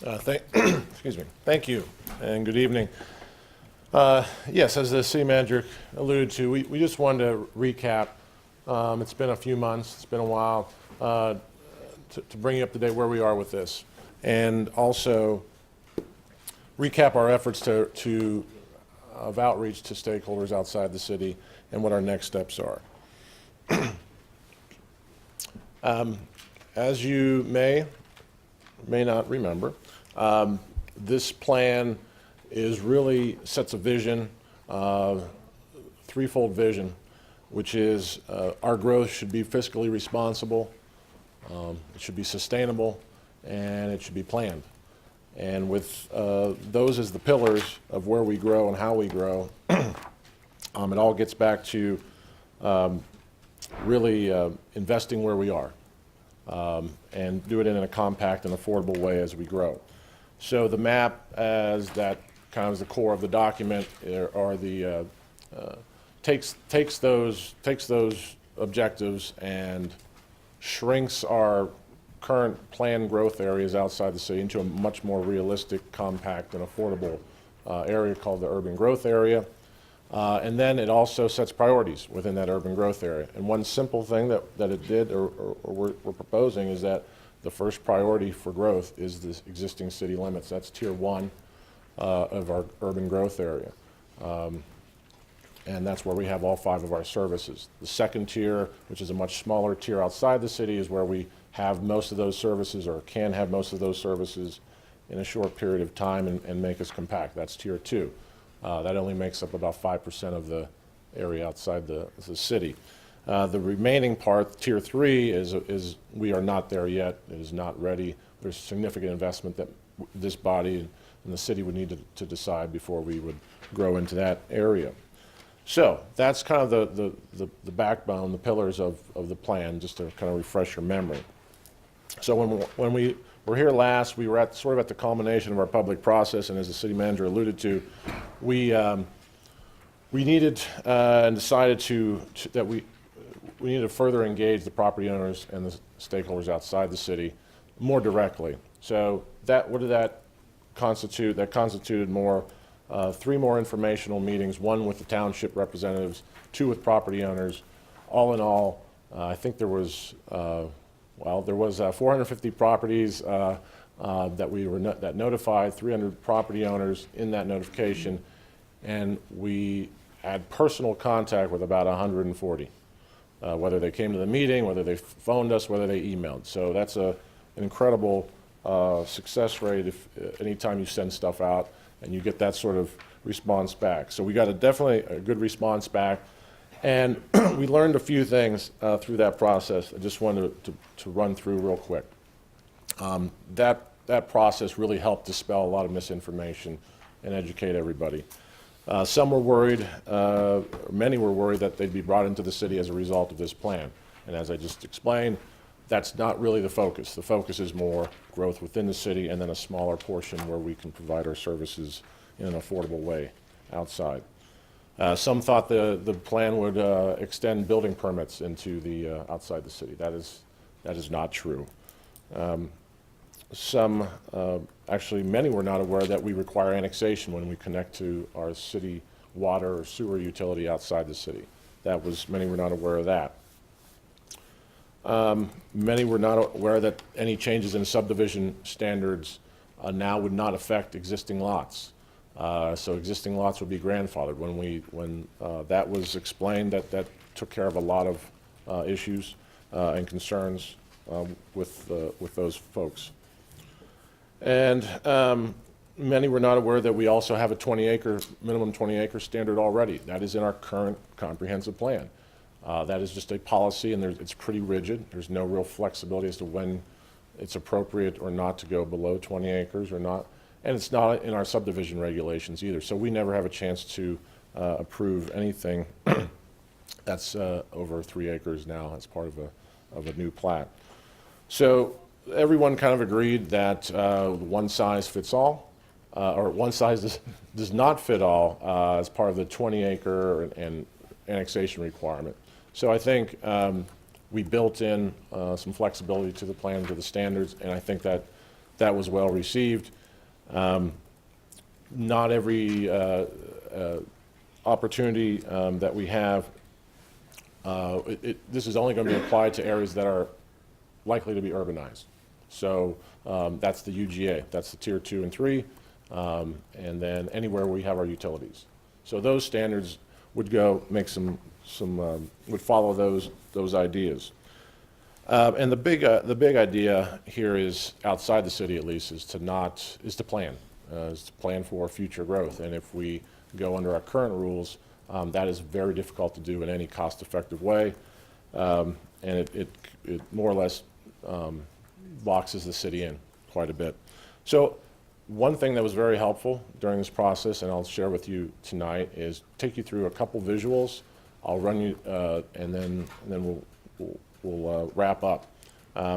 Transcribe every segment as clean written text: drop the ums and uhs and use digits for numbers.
Excuse me. Thank you, and good evening. Yes, as the city manager alluded to, we just wanted to recap. It's been a few months, it's been a while, to bring you up to date where we are with this, and also recap our efforts of outreach to stakeholders outside the city and what our next steps are. As you may not remember, this plan really sets a vision, threefold vision, which is our growth should be fiscally responsible, it should be sustainable, and it should be planned. And with those as the pillars of where we grow and how we grow, it all gets back to really investing where we are, and do it in a compact and affordable way as we grow. So the map, as that kind of is the core of the document, takes those objectives and shrinks our current planned growth areas outside the city into a much more realistic, compact, and affordable area called the urban growth area. And then it also sets priorities within that urban growth area. And one simple thing that it did, or we're proposing, is that the first priority for growth is the existing city limits. That's tier 1 of our urban growth area. And that's where we have all 5 of our services. The second tier, which is a much smaller tier outside the city, is where we have most of those services, or can have most of those services in a short period of time and make us compact. That's tier 2. That only makes up about 5% of the area outside the city. The remaining part, tier 3, is we are not there yet. It is not ready. There's significant investment that this body and the city would need to decide before we would grow into that area. So that's kind of the backbone, the pillars of the plan, just to kind of refresh your memory. So when we were here last, we were sort of at the culmination of our public process, and as the city manager alluded to, we needed and decided that we needed to further engage the property owners and the stakeholders outside the city more directly. So what did that constitute? That constituted 3 more informational meetings, 1 with the township representatives, 2 with property owners. All in all, I think there was 450 properties that notified, 300 property owners in that notification, and we had personal contact with about 140, whether they came to the meeting, whether they phoned us, whether they emailed. So that's an incredible success rate anytime you send stuff out and you get that sort of response back. So we got definitely a good response back. And we learned a few things through that process. I just wanted to run through real quick. That process really helped dispel a lot of misinformation and educate everybody. Some were worried, many were worried that they'd be brought into the city as a result of this plan. And as I just explained, that's not really the focus. The focus is more growth within the city and then a smaller portion where we can provide our services in an affordable way outside. Some thought the plan would extend building permits into the outside the city. That is not true. Actually, many were not aware that we require annexation when we connect to our city water or sewer utility outside the city. Many were not aware of that. Many were not aware that any changes in subdivision standards now would not affect existing lots. So existing lots would be grandfathered. When that was explained, that took care of a lot of issues and concerns with those folks. And many were not aware that we also have a minimum 20-acre standard already. That is in our current comprehensive plan. That is just a policy, and it's pretty rigid. There's no real flexibility as to when it's appropriate or not to go below 20 acres or not. And it's not in our subdivision regulations either. So we never have a chance to approve anything that's over 3 acres now as part of a new plat. So everyone kind of agreed that one size fits all, or one size does not fit all as part of the 20-acre and annexation requirement. So I think we built in some flexibility to the plan, to the standards, and I think that that was well received. Not every opportunity that we have, this is only going to be applied to areas that are likely to be urbanized. So that's the UGA, that's the tier 2 and 3, and then anywhere we have our utilities. So those standards would go make would follow those ideas. And the big idea here is, outside the city at least, is to plan for future growth. And if we go under our current rules, that is very difficult to do in any cost-effective way, and it more or less boxes the city in quite a bit. So one thing that was very helpful during this process, and I'll share with you tonight, is take you through a couple visuals. I'll run you, and then we'll wrap up.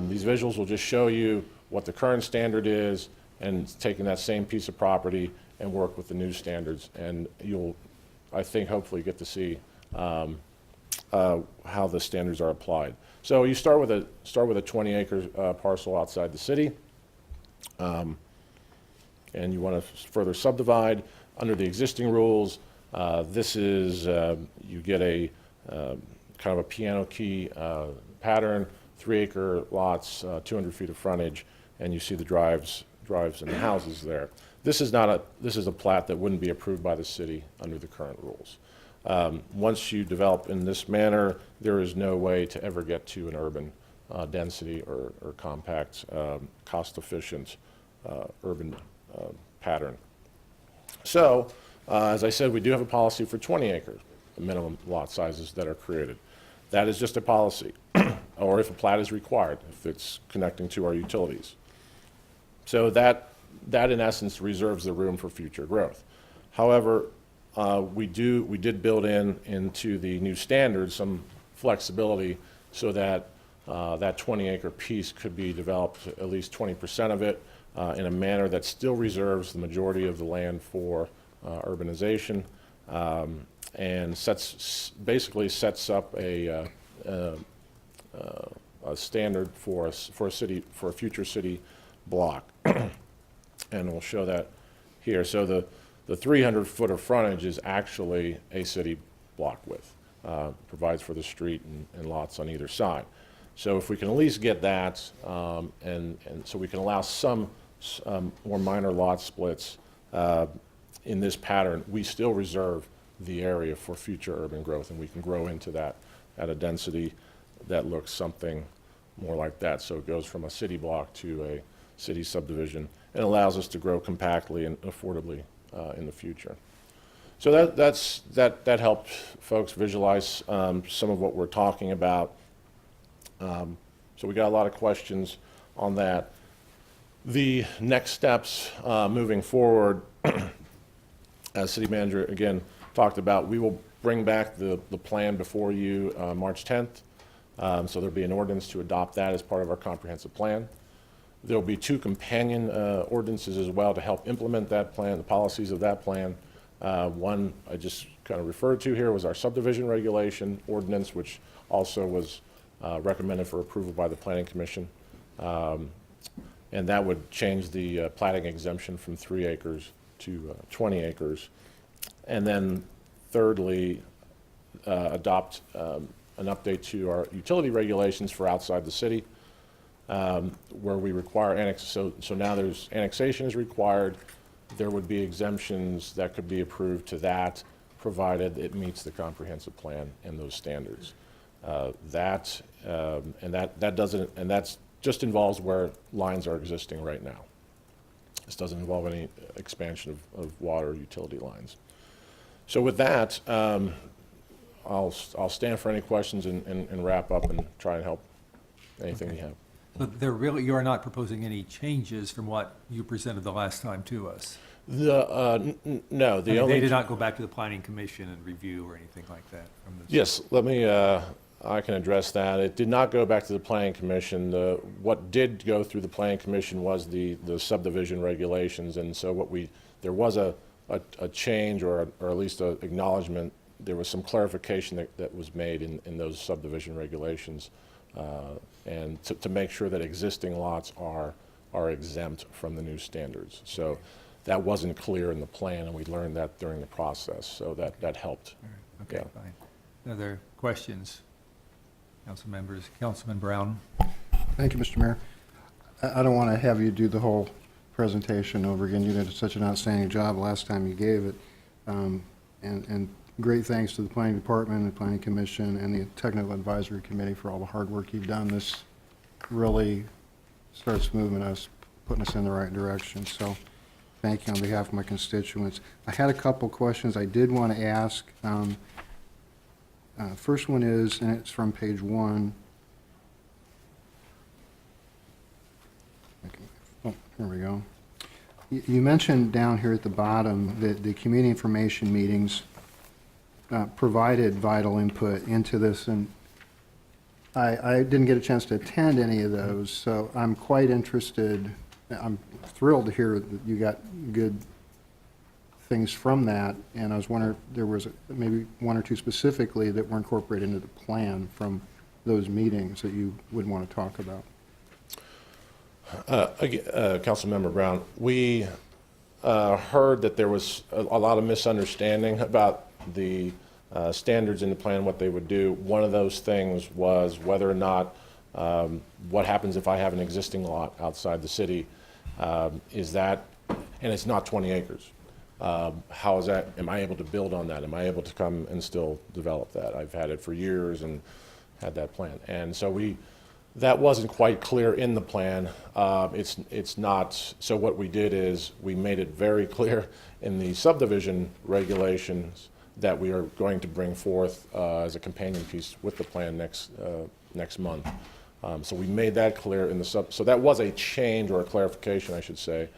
These visuals will just show you what the current standard is, and taking that same piece of property and work with the new standards. And you'll, I think, hopefully get to see how the standards are applied. So you start with a 20-acre parcel outside the city, and you want to further subdivide under the existing rules. This is you get a kind of a piano key pattern, 3-acre lots, 200 feet of frontage, and you see the drives and the houses there. This is a plat that wouldn't be approved by the city under the current rules. Once you develop in this manner, there is no way to ever get to an urban density or compact, cost-efficient urban pattern. So, as I said, we do have a policy for 20 acres, minimum lot sizes that are created. That is just a policy, or if a plat is required, if it's connecting to our utilities. So that in essence reserves the room for future growth. However, we did build into the new standards some flexibility so that that 20-acre piece could be developed, at least 20% of it, in a manner that still reserves the majority of the land for urbanization, and basically sets up a standard for a future city block. And we'll show that here. So the 300-foot of frontage is actually a city block width, provides for the street and lots on either side. So if we can at least get that, and so we can allow some more minor lot splits in this pattern, we still reserve the area for future urban growth, and we can grow into that at a density that looks something more like that. So it goes from a city block to a city subdivision, and allows us to grow compactly and affordably in the future. So that helped folks visualize some of what we're talking about. So we got a lot of questions on that. The next steps moving forward, as city manager again talked about, we will bring back the plan before you March 10th. So there'll be an ordinance to adopt that as part of our comprehensive plan. There'll be 2 companion ordinances as well to help implement that plan, the policies of that plan. One I just kind of referred to here was our subdivision regulation ordinance, which also was recommended for approval by the Planning Commission. And that would change the platting exemption from 3 acres to 20 acres. And then thirdly, adopt an update to our utility regulations for outside the city, where we require so now there's annexation is required. There would be exemptions that could be approved to that, provided it meets the comprehensive plan and those standards. That just involves where lines are existing right now. This doesn't involve any expansion of water utility lines. So with that, I'll stand for any questions and wrap up and try and help anything we have. But you are not proposing any changes from what you presented the last time to us? No. They did not go back to the Planning Commission and review or anything like that? Yes, I can address that. It did not go back to the Planning Commission. What did go through the Planning Commission was the subdivision regulations, and so there was a change or at least an acknowledgement. There was some clarification that was made in those subdivision regulations, and to make sure that existing lots are are exempt from the new standards. So that wasn't clear in the plan, and we learned that during the process, so that helped. Okay, Yeah. fine. Other questions? Council members, Councilman Brown? Thank you, Mr. Mayor. I don't want to have you do the whole presentation over again. You did such an outstanding job last time you gave it. And great thanks to the Planning Department, the Planning Commission, and the Technical Advisory Committee for all the hard work you've done. This really starts moving us, putting us in the right direction. So thank you on behalf of my constituents. I had a couple questions I did want to ask. First one is, and it's from page 1. Oh, here we go. You mentioned down here at the bottom that the community information meetings provided vital input into this, and I didn't get a chance to attend any of those, so I'm quite interested. I'm thrilled to hear that you got good things from that, and I was wondering if there was maybe one or two specifically that were incorporated into the plan from those meetings that you would want to talk about. Councilmember Brown, we heard that there was a lot of misunderstanding about the standards in the plan, what they would do. One of those things was whether or not what happens if I have an existing lot outside the city, is that, and it's not 20 acres. How is that, am I able to build on that? Am I able to come and still develop that? I've had it for years and had that plan. And so that wasn't quite clear in the plan. It's not, so what we did is we made it very clear in the subdivision regulations that we are going to bring forth as a companion piece with the plan next month. So we made that clear in the so that was a change or a clarification, I should say.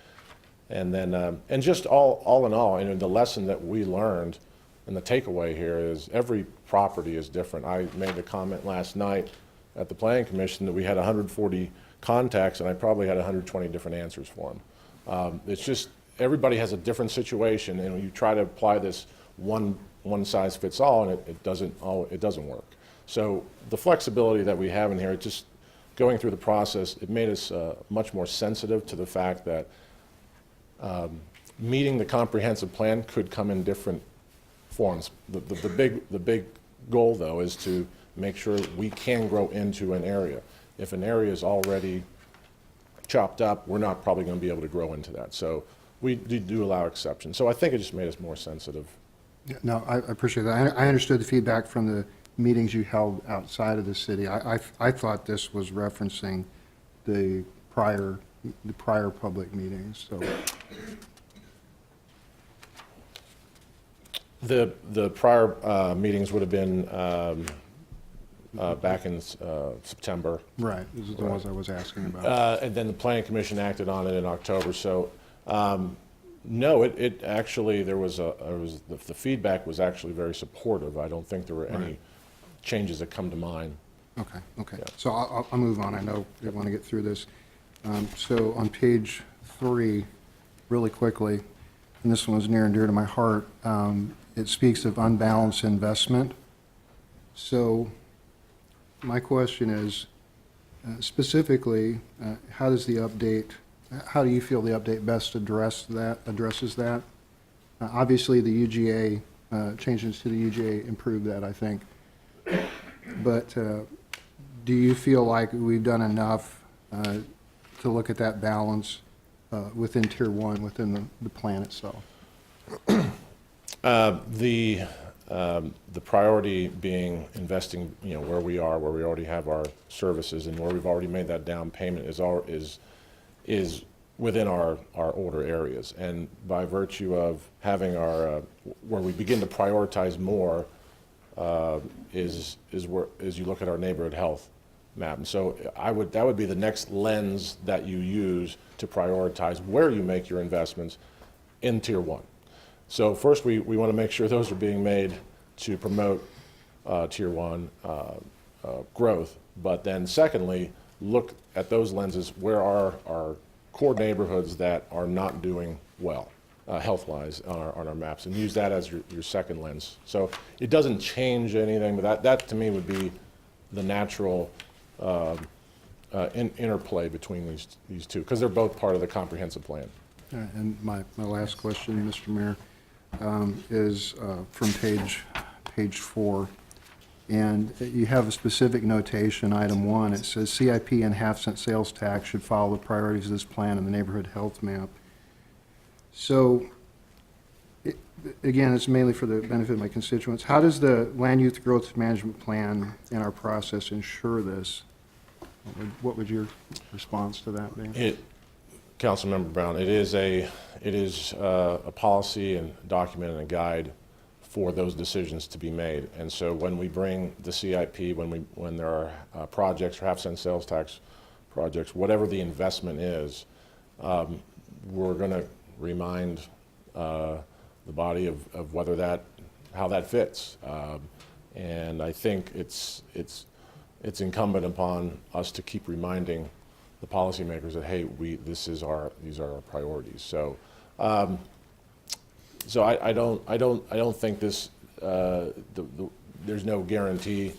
And then, and just all in all, the lesson that we learned and the takeaway here is every property is different. I made the comment last night at the Planning Commission that we had 140 contacts, and I probably had 120 different answers for them. It's just, everybody has a different situation, and when you try to apply this one size fits all, and it doesn't work. So the flexibility that we have in here, just going through the process, it made us much more sensitive to the fact that meeting the comprehensive plan could come in different forms. The big goal, though, is to make sure we can grow into an area. If an area is already chopped up, we're not probably going to be able to grow into that. So we do allow exceptions. So I think it just made us more sensitive. Yeah, no, I appreciate that. I understood the feedback from the meetings you held outside of the city. I thought this was referencing the prior public meetings, so. The prior meetings would have been back in September. Right, those are the ones I was asking about. And then the Planning Commission acted on it in October. So, no, it actually, the feedback was actually very supportive. I don't think there were any changes that come to mind. Okay. Yeah. So I'll move on. I know you want to get through this. So on page 3, really quickly, and this one was near and dear to my heart, it speaks of unbalanced investment. So my question is, specifically, how do you feel the update best addresses that? Obviously, the UGA, changes to the UGA improve that, I think. But do you feel like we've done enough to look at that balance within Tier 1, within the plan itself? The priority being investing, where we already have our services and where we've already made that down payment is within our older areas. And by virtue of having where we begin to prioritize more is you look at our neighborhood health map. And so that would be the next lens that you use to prioritize where you make your investments in Tier 1. So first, we want to make sure those are being made to promote Tier 1 growth. But then secondly, look at those lenses. Where are our core neighborhoods that are not doing well, health-wise, on our maps, and use that as your second lens. So it doesn't change anything, but that to me would be the natural interplay between these two, because they're both part of the comprehensive plan. And my last question, Mr. Mayor, is from page 4. And you have a specific notation, item 1. It says CIP and half-cent sales tax should follow the priorities of this plan and the neighborhood health map. So, again, it's mainly for the benefit of my constituents. How does the land use growth management plan and our process ensure this? What would your response to that be? Councilmember Brown, it is a policy and document and a guide for those decisions to be made. And so when we bring the CIP, when there are projects or half-cent sales tax projects, whatever the investment is, we're going to remind the body of whether how that fits. And I think it's incumbent upon us to keep reminding the policymakers that, hey, these are our priorities. So. So I don't think this, there's no guarantee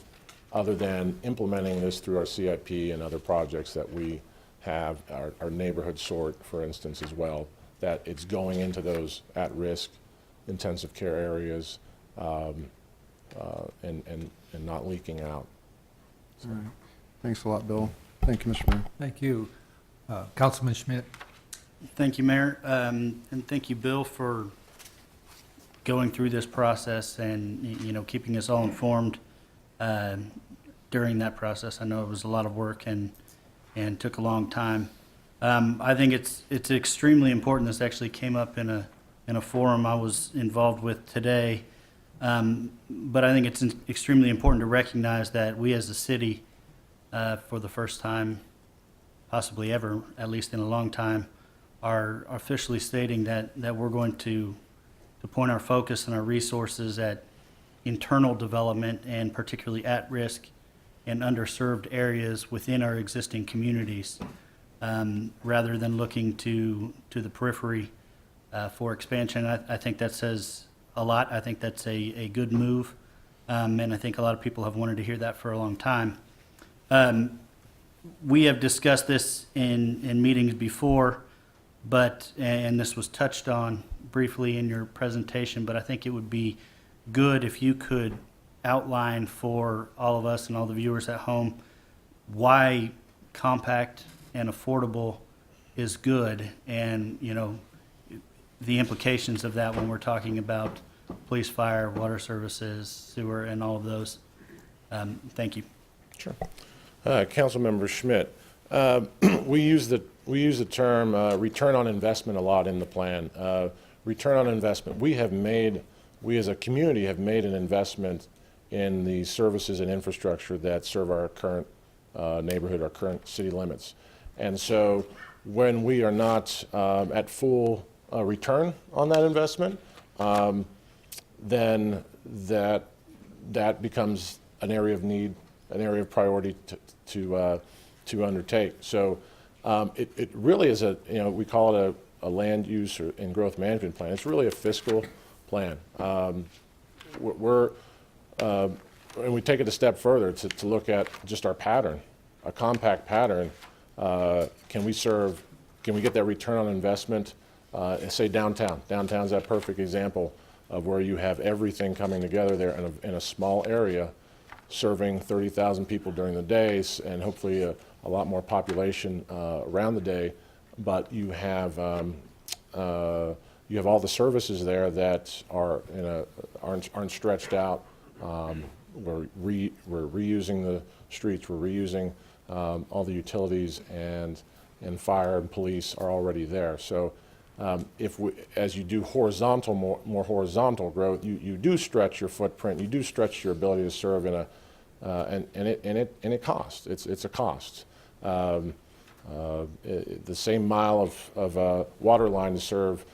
other than implementing this through our CIP and other projects that we have, our neighborhood sort, for instance, as well, that it's going into those at-risk intensive care areas and not leaking out. All right. Thanks a lot, Bill. Thank you, Mr. Mayor. Thank you. Councilman Schmidt? Thank you, Mayor, and thank you, Bill, for going through this process and, keeping us all informed during that process. I know it was a lot of work and took a long time. I think it's extremely important. This actually came up in a forum I was involved with today. But I think it's extremely important to recognize that we as a city, for the first time, possibly ever, at least in a long time, are officially stating that we're going to point our focus and our resources at internal development and particularly at-risk and underserved areas within our existing communities, rather than looking to the periphery for expansion. I think that says a lot. I think that's a good move, and I think a lot of people have wanted to hear that for a long time. We have discussed this in meetings before, and this was touched on briefly in your presentation, but I think it would be good if you could outline for all of us and all the viewers at home why compact and affordable is good, and the implications of that when we're talking about police, fire, water services, sewer, and all of those. Thank you. Sure. Councilmember Schmidt, we use the term return on investment a lot in the plan. Return on investment. We as a community have made an investment in the services and infrastructure that serve our current neighborhood, our current city limits. And so when we are not at full return on that investment, then that becomes an area of need, an area of priority to undertake. So it really is we call it a land use and growth management plan. It's really a fiscal plan. And we take it a step further to look at just our pattern, a compact pattern. Can we get that return on investment? Say downtown. Downtown's that perfect example of where you have everything coming together there in a small area, serving 30,000 people during the day, and hopefully a lot more population around the day. But you have all the services there that aren't stretched out. We're reusing the streets. We're reusing all the utilities, and fire and police are already there. So as you do more horizontal growth, you do stretch your footprint. You do stretch your ability to serve and it costs. It's a cost. The same mile of water line to serve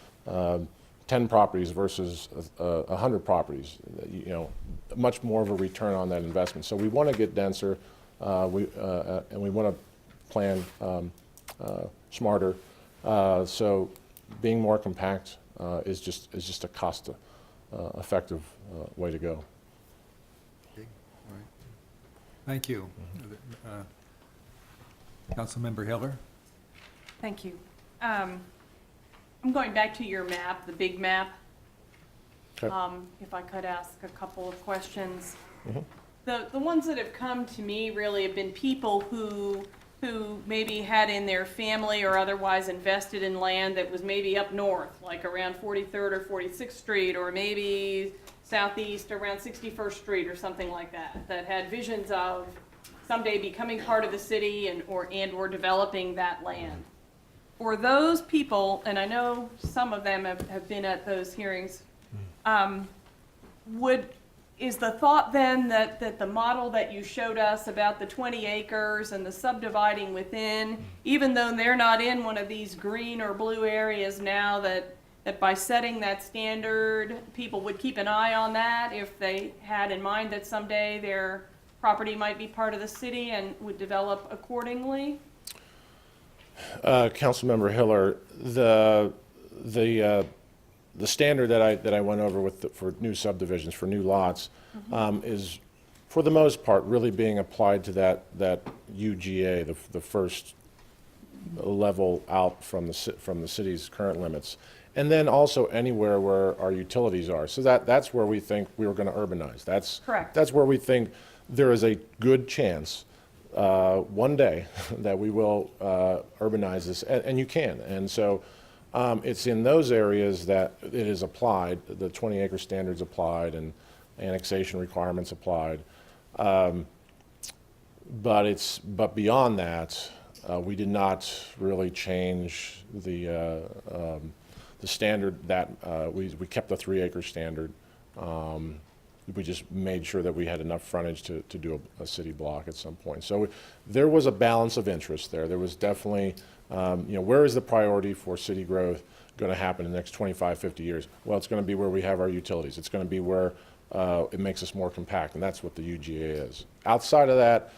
10 properties versus 100 properties. Much more of a return on that investment. So we want to get denser, and we want to plan smarter. So being more compact is just a cost effective way to go. Thank you. Councilmember Heller? Thank you. I'm going back to your map, the big map. Okay. If I could ask a couple of questions. The ones that have come to me really have been people who maybe had in their family or otherwise invested in land that was maybe up north, like around 43rd or 46th Street, or maybe southeast around 61st Street or something like that, that had visions of someday becoming part of the city and or developing that land. For those people, and I know some of them have been at those hearings, is the thought then that the model that you showed us about the 20 acres and the subdividing within, even though they're not in one of these green or blue areas now, that by setting that standard, people would keep an eye on that if they had in mind that someday their property might be part of the city and would develop accordingly? Councilmember Hiller, the standard that I went over for new subdivisions, for new lots, is, for the most part, really being applied to that UGA, the first level out from the city's current limits, and then also anywhere where our utilities are. So that's where we think we were going to urbanize. That's Correct. That's where we think there is a good chance one day that we will urbanize this, and you can. And so it's in those areas that it is applied, the 20-acre standards applied, and annexation requirements applied. But beyond that, we did not really change the standard that we kept the 3-acre standard. We just made sure that we had enough frontage to do a city block at some point. So there was a balance of interest there. There was definitely, where is the priority for city growth going to happen in the next 25, 50 years? Well, it's going to be where we have our utilities. It's going to be where it makes us more compact, and that's what the UGA is. Outside of that,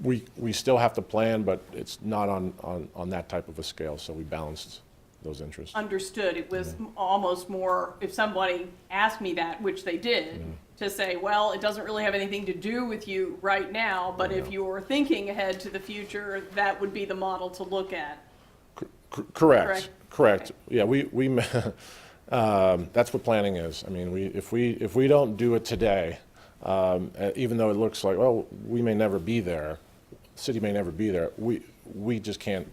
we still have to plan, but it's not on that type of a scale, so we balanced those interests. Understood. It was almost more, if somebody asked me that, which they did, to say, well, it doesn't really have anything to do with you right now, but if you were thinking ahead to the future, that would be the model to look at. Correct. Okay. Yeah, that's what planning is. I mean, if we don't do it today, even though it looks like, well, we may never be there, city may never be there, we just can't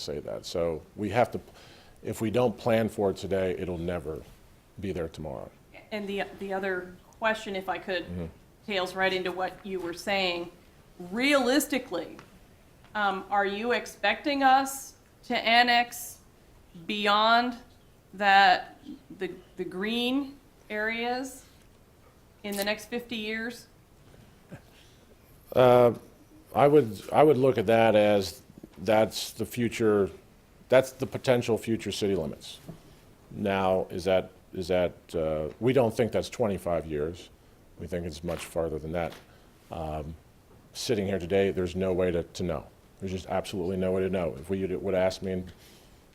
say that. So we have to, if we don't plan for it today, it'll never be there tomorrow. And the other question, if I could, tails right into what you were saying. Realistically, are you expecting us to annex beyond the green areas in the next 50 years? I would look at that as that's the future, that's the potential future city limits. Now, is that we don't think that's 25 years. We think it's much farther than that. Sitting here today, there's no way to know. There's just absolutely no way to know. If we would ask me in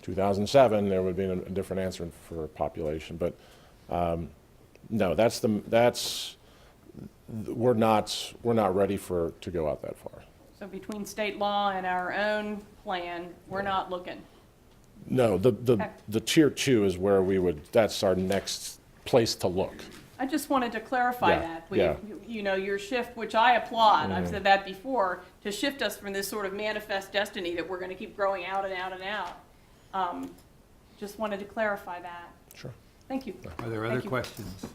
2007, there would be a different answer for population. But no, we're not ready to go out that far. So between state law and our own plan, we're not looking. No, the tier 2 is where that's our next place to look. I just wanted to clarify Yeah, that. yeah. Your shift, which I applaud, I've said that before, to shift us from this sort of manifest destiny that we're going to keep growing out and out and out. Just wanted to clarify that. Sure. Thank you. Are there other questions,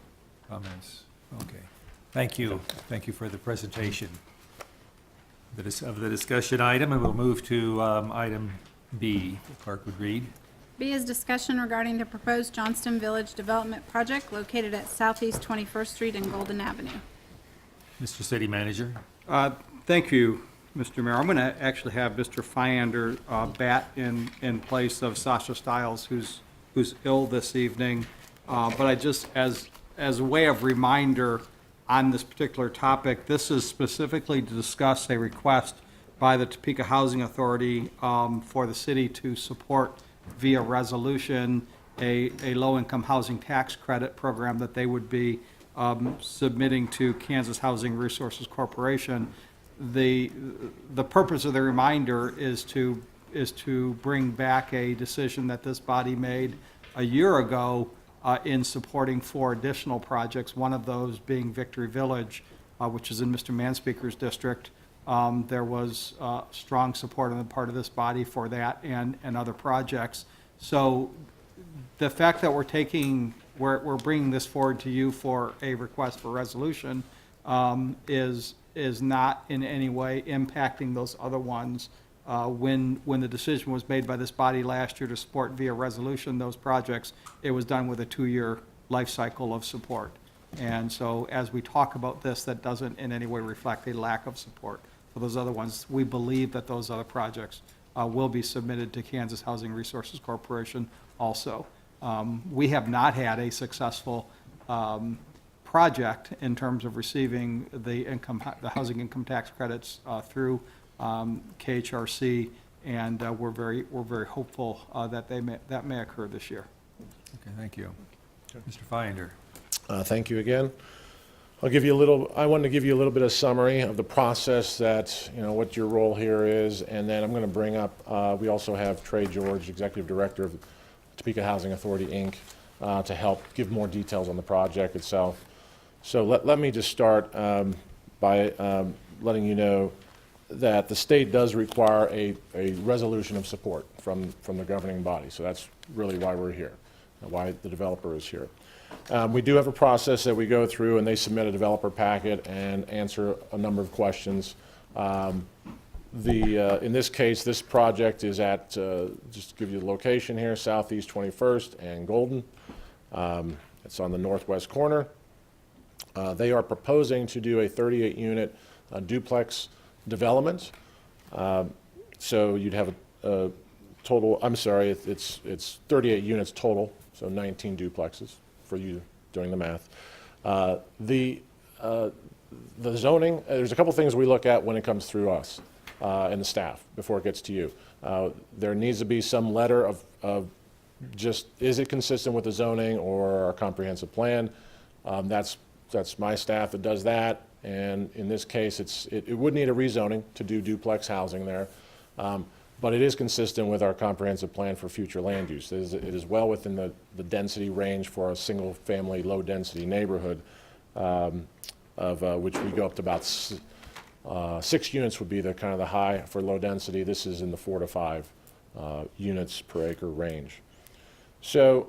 comments? Okay. Thank you. Thank you for the presentation of the discussion item, and we'll move to item B. The clerk would read. B is discussion regarding the proposed Johnston Village Development Project located at Southeast 21st Street and Golden Avenue. Mr. City Manager. Thank you, Mr. Mayor. I'm going to actually have Mr. Fyander bat in place of Sasha Stiles, who's ill this evening. But I just, as a way of reminder on this particular topic, this is specifically to discuss a request by the Topeka Housing Authority for the city to support via resolution a low-income housing tax credit program that they would be submitting to Kansas Housing Resources Corporation. the purpose of the reminder is to bring back a decision that this body made a year ago in supporting 4 additional projects, one of those being Victory Village, which is in Mr. Manspeaker's district. There was strong support on the part of this body for that and other projects. So the fact that we're bringing this forward to you for a request for resolution is not in any way impacting those other ones. When the decision was made by this body last year to support via resolution those projects, it was done with a 2-year life cycle of support. And so as we talk about this, that doesn't in any way reflect a lack of support for those other ones. We believe that those other projects will be submitted to Kansas Housing Resources Corporation also. We have not had a successful project in terms of receiving the housing income tax credits through KHRC, and we're very hopeful that may occur this year. Okay, thank you. Mr. Feinder. Thank you again. I wanted to give you a little bit of summary of the process that, what your role here is, and then I'm going to bring up, we also have Trey George, Executive Director of Topeka Housing Authority, Inc., to help give more details on the project itself. So let me just start by letting you know that the state does require a resolution of support from the governing body. So that's really why we're here, why the developer is here. We do have a process that we go through, and they submit a developer packet and answer a number of questions. In this case, this project is at, just to give you the location here, Southeast 21st and Golden. It's on the northwest corner. They are proposing to do a 38-unit duplex development. So you'd have a total, I'm sorry, it's 38 units total, so 19 duplexes for you doing the math. The zoning, there's a couple things we look at when it comes through us and the staff before it gets to you. There needs to be some letter of just, is it consistent with the zoning or our comprehensive plan? That's my staff that does that. And in this case, it would need a rezoning to do duplex housing there. But it is consistent with our comprehensive plan for future land use. It is well within the density range for a single-family, low-density neighborhood, which we go up to about 6 units would be the kind of the high for low density. This is in the 4 to 5 units per acre range. So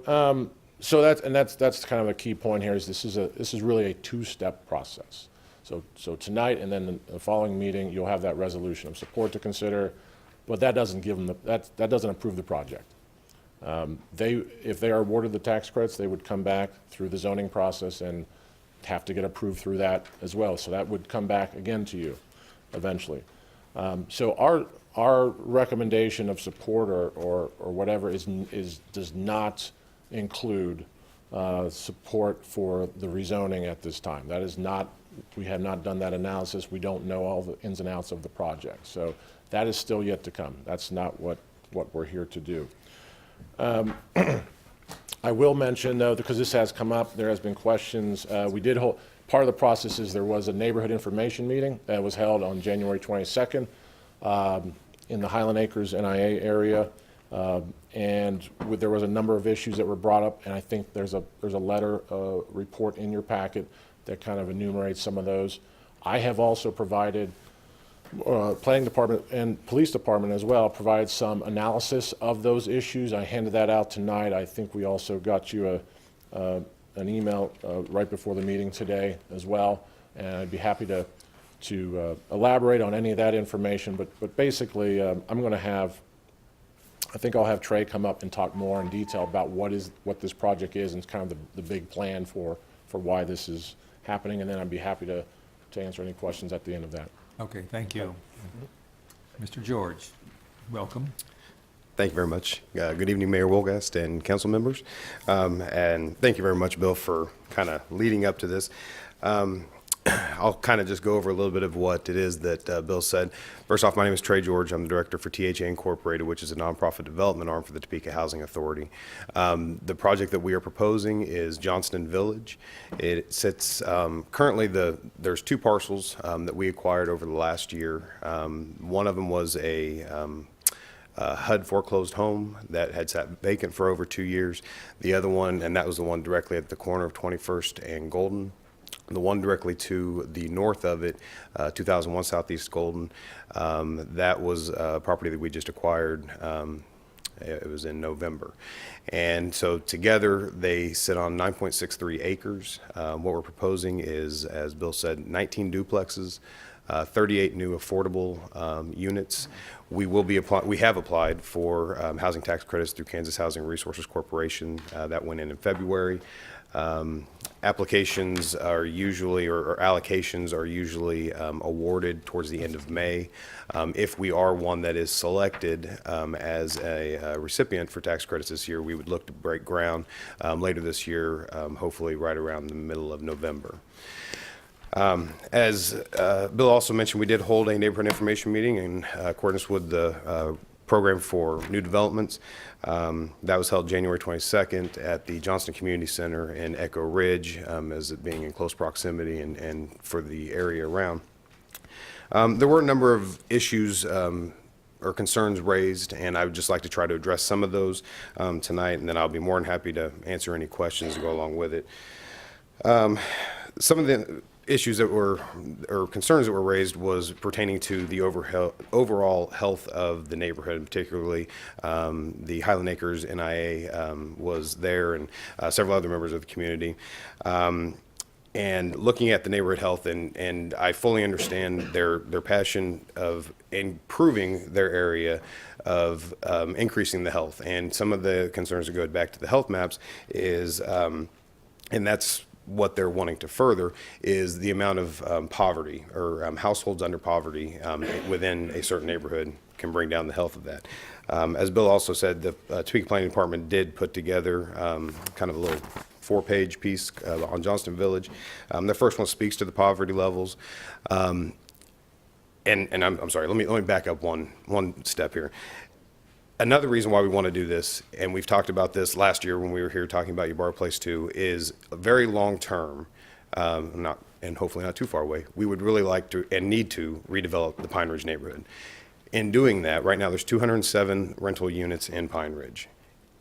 that's kind of a key point here. Is this is really a 2-step process. So tonight and then the following meeting, you'll have that resolution of support to consider. But that doesn't give them that doesn't approve the project. If they are awarded the tax credits, they would come back through the zoning process and have to get approved through that as well. So that would come back again to you eventually. So our recommendation of support or whatever does not include support for the rezoning at this time. That is not. We have not done that analysis. We don't know all the ins and outs of the project. So that is still yet to come. That's not what we're here to do. I will mention, though, because this has come up, there has been questions. We did hold, part of the process is there was a neighborhood information meeting that was held on January 22nd in the Highland Acres NIA area. And there was a number of issues that were brought up, and I think there's a letter report in your packet that kind of enumerates some of those. I have also provided, Planning Department and Police Department as well, provide some analysis of those issues. I handed that out tonight. I think we also got you an email right before the meeting today as well, and I'd be happy to elaborate on any of that information. But basically, I think I'll have Trey come up and talk more in detail about what this project is and kind of the big plan for why this is happening, and then I'd be happy to answer any questions at the end of that. Okay, thank you. Mr. George, welcome. Thank you very much. Good evening, Mayor Wolgast and council members. And thank you very much, Bill, for kind of leading up to this. I'll kind of just go over a little bit of what it is that Bill said. First off, my name is Trey George. I'm the director for THA Incorporated, which is a nonprofit development arm for the Topeka Housing Authority. The project that we are proposing is Johnston Village. It sits currently there's 2 parcels that we acquired over the last year. One of them was a HUD foreclosed home that had sat vacant for over 2 years. The other one, and that was the one directly at the corner of 21st and Golden. The one directly to the north of it, 2001 Southeast Golden, that was a property that we just acquired. It was in November. And so together they sit on 9.63 acres. What we're proposing is, as Bill said, 19 duplexes, 38 new affordable units. We have applied for housing tax credits through Kansas Housing Resources Corporation. That went in February. Applications are usually, or allocations are usually awarded towards the end of May. If we are one that is selected as a recipient for tax credits this year, we would look to break ground later this year, hopefully right around the middle of November. As Bill also mentioned, we did hold a neighborhood information meeting in accordance with the program for new developments. That was held January 22nd at the Johnston Community Center in Echo Ridge, as it being in close proximity and for the area around. There were a number of issues or concerns raised, and I would just like to try to address some of those tonight, and then I'll be more than happy to answer any questions that go along with it. Some of the issues that were, or concerns that were raised, was pertaining to the overall health of the neighborhood, particularly the Highland Acres NIA was there, and several other members of the community. And looking at the neighborhood health, and I fully understand their passion of improving their area, of increasing the health. And some of the concerns that go back to the health maps is, and that's what they're wanting to further, is the amount of poverty or households under poverty within a certain neighborhood can bring down the health of that. As Bill also said, the Topeka Planning Department did put together kind of a little 4-page piece on Johnston Village. The first one speaks to the poverty levels. And I'm sorry, let me back up one step here. Another reason why we want to do this, and we've talked about this last year when we were here talking about Ybarra Place 2, is a very long term, and hopefully not too far away, we would really like to and need to redevelop the Pine Ridge neighborhood. In doing that, right now there's 207 rental units in Pine Ridge.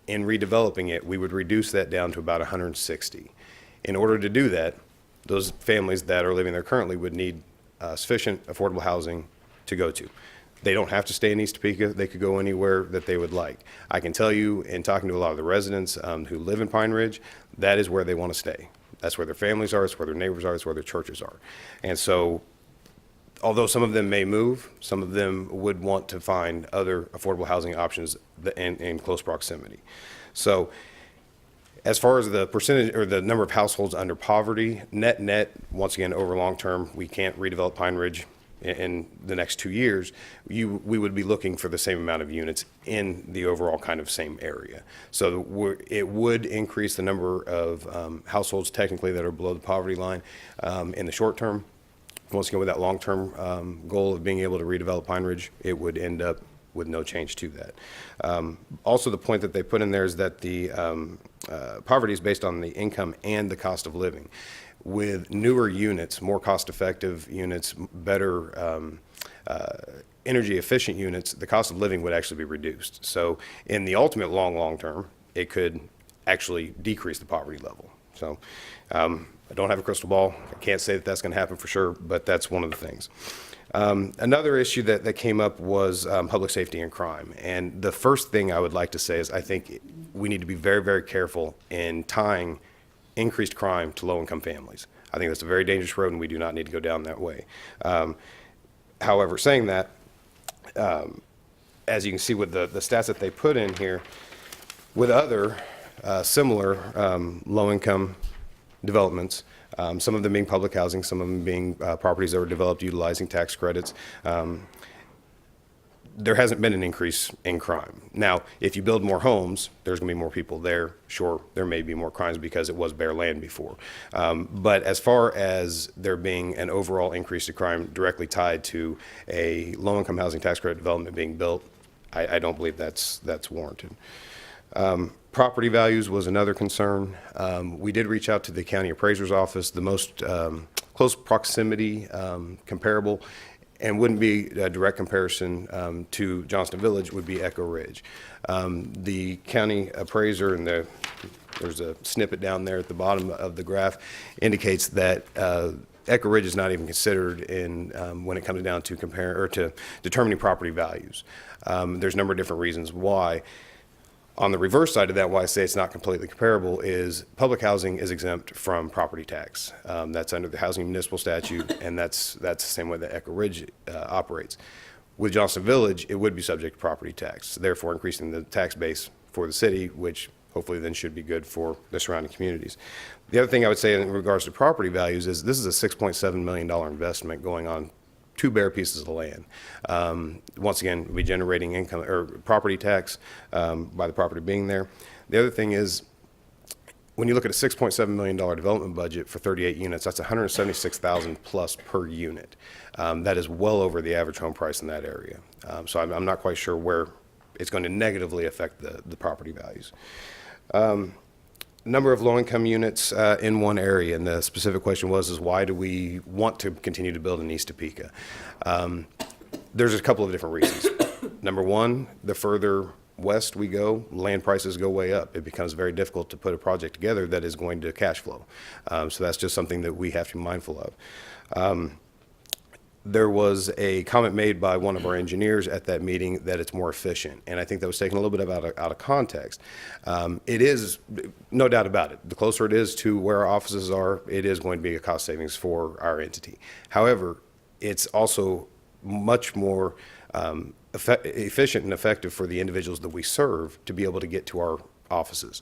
In redeveloping it, we would reduce that down to about 160. In order to do that, those families that are living there currently would need sufficient affordable housing to go to. They don't have to stay in East Topeka. They could go anywhere that they would like. I can tell you, in talking to a lot of the residents who live in Pine Ridge, that is where they want to stay. That's where their families are, it's where their neighbors are, it's where their churches are. And so, although some of them may move, some of them would want to find other affordable housing options in close proximity. So, as far as the percentage or the number of households under poverty, net, once again, over long term, we can't redevelop Pine Ridge in the next 2 years. We would be looking for the same amount of units in the overall kind of same area. So it would increase the number of households technically that are below the poverty line in the short term. Once again, with that long-term goal of being able to redevelop Pine Ridge, it would end up with no change to that. Also, the point that they put in there is that the poverty is based on the income and the cost of living. With newer units, more cost-effective units, better energy-efficient units, the cost of living would actually be reduced. So in the ultimate long term, it could actually decrease the poverty level. So I don't have a crystal ball. I can't say that that's going to happen for sure, but that's one of the things. Another issue that came up was public safety and crime. And the first thing I would like to say is I think we need to be very, very careful in tying increased crime to low-income families. I think that's a very dangerous road, and we do not need to go down that way. However, saying that, as you can see with the stats that they put in here, with other similar low-income developments, some of them being public housing, some of them being properties that were developed utilizing tax credits, there hasn't been an increase in crime. Now, if you build more homes, there's going to be more people there. Sure, there may be more crimes because it was bare land before. But as far as there being an overall increase to crime directly tied to a low-income housing tax credit development being built, I don't believe that's warranted. Property values was another concern. We did reach out to the county appraiser's office. The most close proximity comparable, and wouldn't be a direct comparison to Johnston Village, would be Echo Ridge. The county appraiser, and there's a snippet down there at the bottom of the graph, indicates that Echo Ridge is not even considered in when it comes down to to determining property values. There's a number of different reasons why. On the reverse side of that, why I say it's not completely comparable is public housing is exempt from property tax. That's under the Housing Municipal Statute, and that's the same way that Echo Ridge operates. With Johnston Village, it would be subject to property tax, therefore increasing the tax base for the city, which hopefully then should be good for the surrounding communities. The other thing I would say in regards to property values is this is a $6.7 million investment going on 2 bare pieces of land. Once again, we'll be generating income or property tax by the property being there. The other thing is, when you look at a $6.7 million development budget for 38 units, that's $176,000 plus per unit. That is well over the average home price in that area. So I'm not quite sure where it's going to negatively affect the property values. Number of low-income units in one area, and the specific question was why do we want to continue to build in East Topeka? There's a couple of different reasons. Number one, the further west we go, land prices go way up. It becomes very difficult to put a project together that is going to cash flow. So that's just something that we have to be mindful of. There was a comment made by one of our engineers at that meeting that it's more efficient, and I think that was taken a little bit out of context. It is, no doubt about it, the closer it is to where our offices are, it is going to be a cost savings for our entity. However, it's also much more efficient and effective for the individuals that we serve to be able to get to our offices.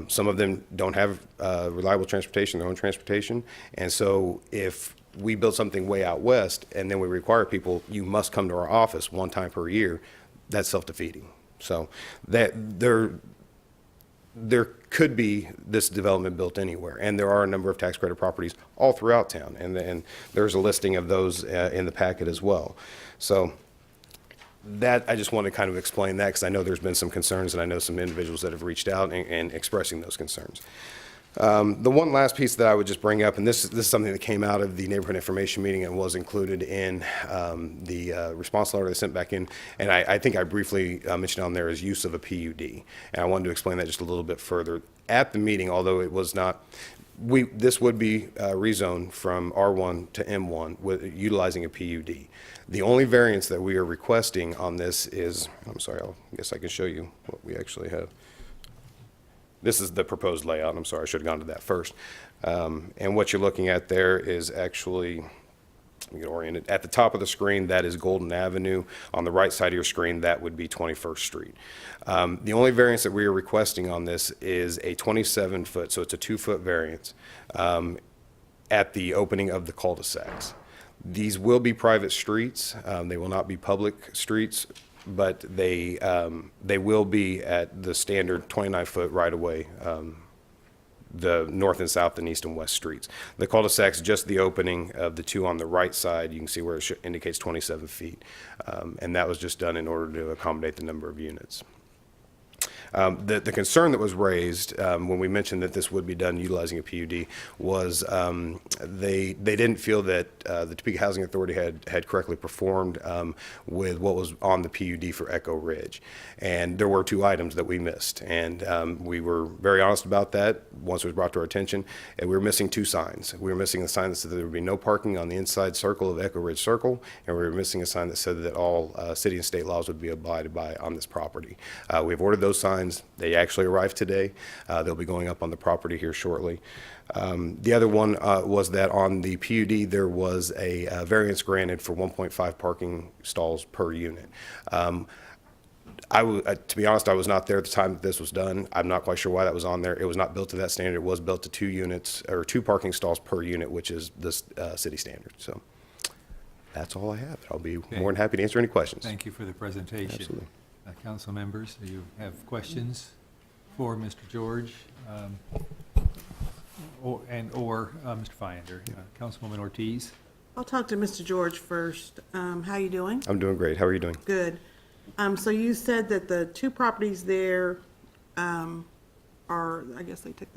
Some of them don't have reliable transportation, their own transportation, and so if we build something way out west and then we require people, you must come to our office one time per year, that's self-defeating. So that there could be this development built anywhere, and there are a number of tax credit properties all throughout town, and there's a listing of those in the packet as well. So that, I just want to kind of explain that because I know there's been some concerns, and I know some individuals that have reached out and expressing those concerns. The one last piece that I would just bring up, and this is something that came out of the neighborhood information meeting and was included in the response letter they sent back in, and I think I briefly mentioned on there is use of a PUD, and I wanted to explain that just a little bit further. At the meeting, although it was not, this would be rezoned from R1 to M1 with utilizing a PUD. The only variance that we are requesting on this is, I'm sorry, I guess I can show you what we actually have. This is the proposed layout. I'm sorry, I should have gone to that first. And what you're looking at there is actually, let me get oriented. At the top of the screen, that is Golden Avenue. On the right side of your screen, that would be 21st Street. The only variance that we are requesting on this is a 27-foot, so it's a 2-foot variance at the opening of the cul-de-sacs. These will be private streets. They will not be public streets, but they will be at the standard 29-foot right-of-way, the north and south and east and west streets. The cul-de-sac's just the opening of the two on the right side. You can see where it indicates 27 feet, and that was just done in order to accommodate the number of units. The concern that was raised when we mentioned that this would be done utilizing a PUD was they didn't feel that the Topeka Housing Authority had correctly performed with what was on the PUD for Echo Ridge. And there were 2 items that we missed. And we were very honest about that once it was brought to our attention. And we were missing 2 signs. We were missing a sign that said there would be no parking on the inside circle of Echo Ridge Circle. And we were missing a sign that said that all city and state laws would be abided by on this property. We've ordered those signs. They actually arrived today. They'll be going up on the property here shortly. The other one was that on the PUD there was a variance granted for 1.5 parking stalls per unit. To be honest, I was not there at the time that this was done. I'm not quite sure why that was on there. It was not built to that standard. It was built to 2 units or 2 parking stalls per unit, which is the city standard. So That's all I have. I'll be more than happy to answer any questions. Thank you for the presentation. Absolutely. Council members, do you have questions for Mr. George or Mr. Fyander? Councilwoman Ortiz? I'll talk to Mr. George first. How you doing? I'm doing great. How are you doing? Good. So you said that the two properties there are, I guess they took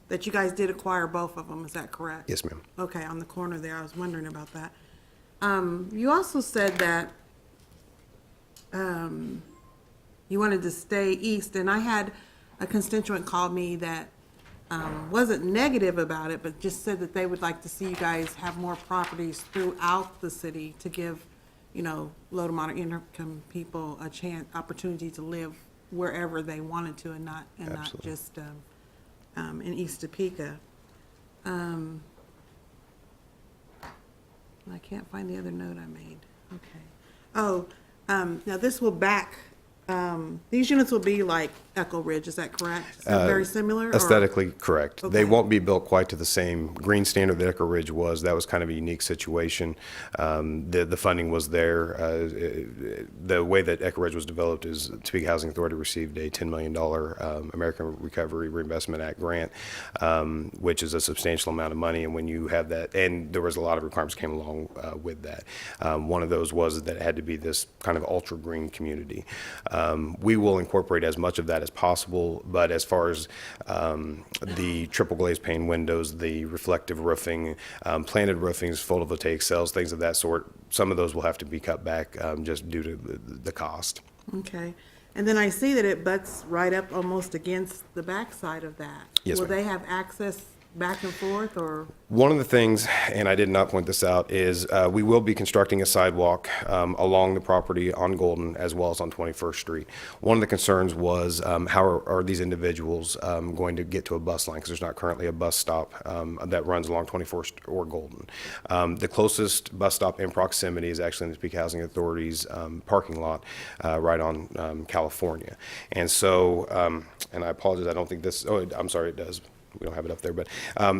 that you guys did acquire both of them, is that correct? Yes, ma'am. Okay, on the corner there, I was wondering about that. You also said that you wanted to stay east, and I had a constituent call me that wasn't negative about it, but just said that they would like to see you guys have more properties throughout the city to give, low to moderate income people a opportunity to live wherever they wanted to and not Absolutely. just in East Topeka. I can't find the other note I made. Okay. Oh, now this will these units will be like Echo Ridge, is that correct? Is that very similar? or- Aesthetically correct. Okay. They won't be built quite to the same green standard that Echo Ridge was. That was kind of a unique situation. The funding was there. The way that Echo Ridge was developed is Topeka Housing Authority received a $10 million American Recovery Reinvestment Act grant, which is a substantial amount of money. And when you have that, and there was a lot of requirements came along with that. One of those was that it had to be this kind of ultra green community. We will incorporate as much of that as possible, but as far as the triple glazed pane windows, the reflective roofing, planted roofings, photovoltaic cells, things of that sort, some of those will have to be cut back just due to the cost. Okay. And then I see that it butts right up almost against the backside of that. Yes, Will ma'am. they have access back and forth, or? One of the things, and I did not point this out, is we will be constructing a sidewalk along the property on Golden as well as on 21st Street. One of the concerns was how are these individuals going to get to a bus line, because there's not currently a bus stop that runs along 21st or Golden. The closest bus stop in proximity is actually in the Topeka Housing Authority's parking lot right on California. And so, and I apologize, I don't think this, oh, I'm sorry, it does. We don't have it up there, but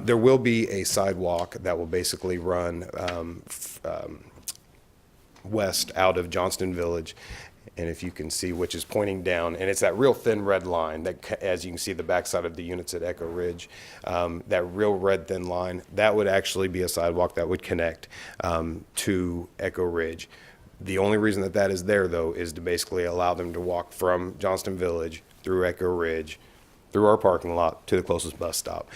there will be a sidewalk that will basically run west out of Johnston Village. And if you can see, which is pointing down, and it's that real thin red line that, as you can see the backside of the units at Echo Ridge, that real red thin line, that would actually be a sidewalk that would connect to Echo Ridge. The only reason that that is there, though, is to basically allow them to walk from Johnston Village through Echo Ridge, through our parking lot to the closest bus stop,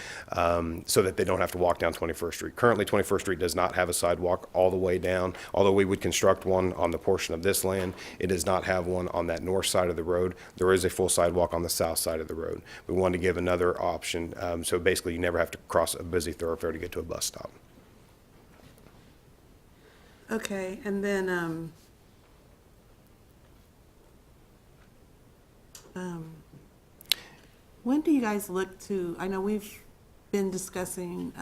so that they don't have to walk down 21st Street. Currently, 21st Street does not have a sidewalk all the way down, although we would construct one on the portion of this land. It does not have one on that north side of the road. There is a full sidewalk on the south side of the road. We wanted to give another option, so basically you never have to cross a busy thoroughfare to get to a bus stop. Okay, and then, when do you guys look to, I know we've been discussing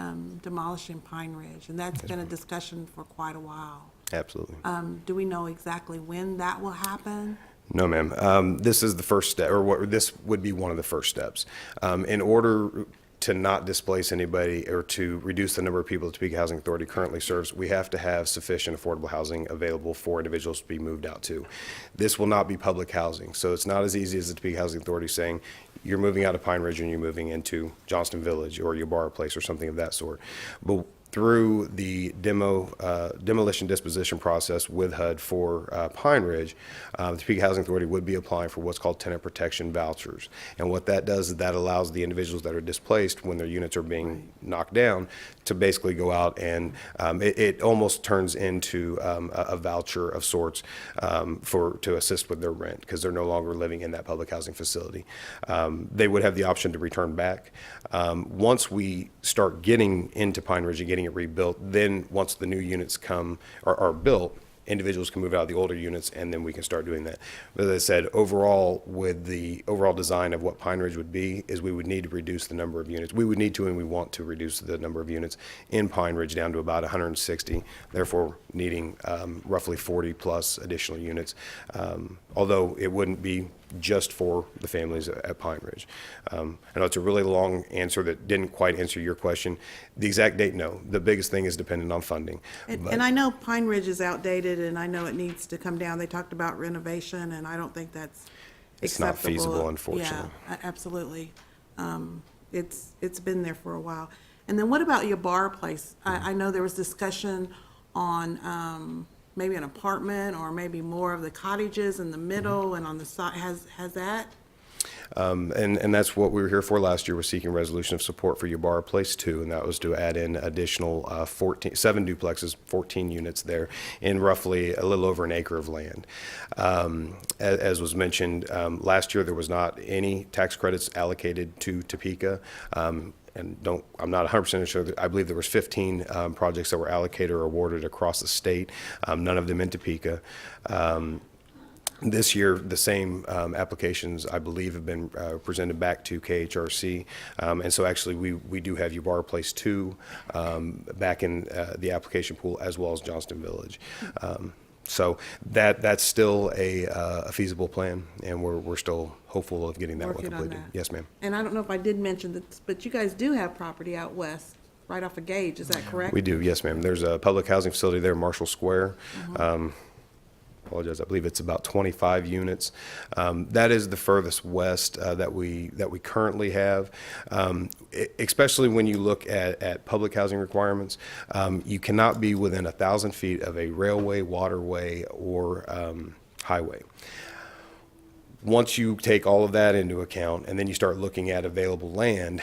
demolishing Pine Ridge, and that's been a discussion for quite a while. Absolutely. Do we know exactly when that will happen? No, ma'am. This is the first step, or this would be one of the first steps. In order to not displace anybody or to reduce the number of people that Topeka Housing Authority currently serves, we have to have sufficient affordable housing available for individuals to be moved out to. This will not be public housing, so it's not as easy as the Topeka Housing Authority saying, you're moving out of Pine Ridge and you're moving into Johnston Village or Ybarra Place or something of that sort. But through the demolition disposition process with HUD for Pine Ridge, the Topeka Housing Authority would be applying for what's called tenant protection vouchers. And what that does is that allows the individuals that are displaced when their units are being knocked down to basically go out and it almost turns into a voucher of sorts to assist with their rent because they're no longer living in that public housing facility. They would have the option to return back. Once we start getting into Pine Ridge and getting it rebuilt, then once the new units are built, individuals can move out of the older units and then we can start doing that. But as I said, overall, with the overall design of what Pine Ridge would be, is we would need to reduce the number of units. We would need to and we want to reduce the number of units in Pine Ridge down to about 160, therefore needing roughly 40 plus additional units. Although it wouldn't be just for the families at Pine Ridge. I know it's a really long answer that didn't quite answer your question. The exact date, no. The biggest thing is dependent on funding. But- And I know Pine Ridge is outdated, and I know it needs to come down. They talked about renovation, and I don't think that's It's not acceptable. feasible, unfortunately. Yeah, absolutely. It's been there for a while. And then what about your bar place? I know there was discussion on maybe an apartment or maybe more of the cottages in the middle and on the side. Has that? And that's what we were here for last year, was seeking resolution of support for Ybarra Place 2, and that was to add in additional 7 duplexes, 14 units there, in roughly a little over an acre of land. As was mentioned, last year there was not any tax credits allocated to Topeka. And I'm not 100% sure, I believe there was 15 projects that were allocated or awarded across the state, none of them in Topeka. This year, the same applications, I believe, have been presented back to KHRC. And so actually, we do have Ybarra Place 2 back in the application pool, as well as Johnston Village. So that's still a feasible plan, and we're still hopeful of getting that one Working on completed. that. Yes, ma'am. And I don't know if I did mention that, but you guys do have property out west, right off of Gage, is that correct? We do, yes, ma'am. There's a public housing facility there, Marshall Square. Apologize, I believe it's about 25 units. That is the furthest west that we currently have. Especially when you look at public housing requirements, you cannot be within 1,000 feet of a railway, waterway, or highway. Once you take all of that into account and then you start looking at available land,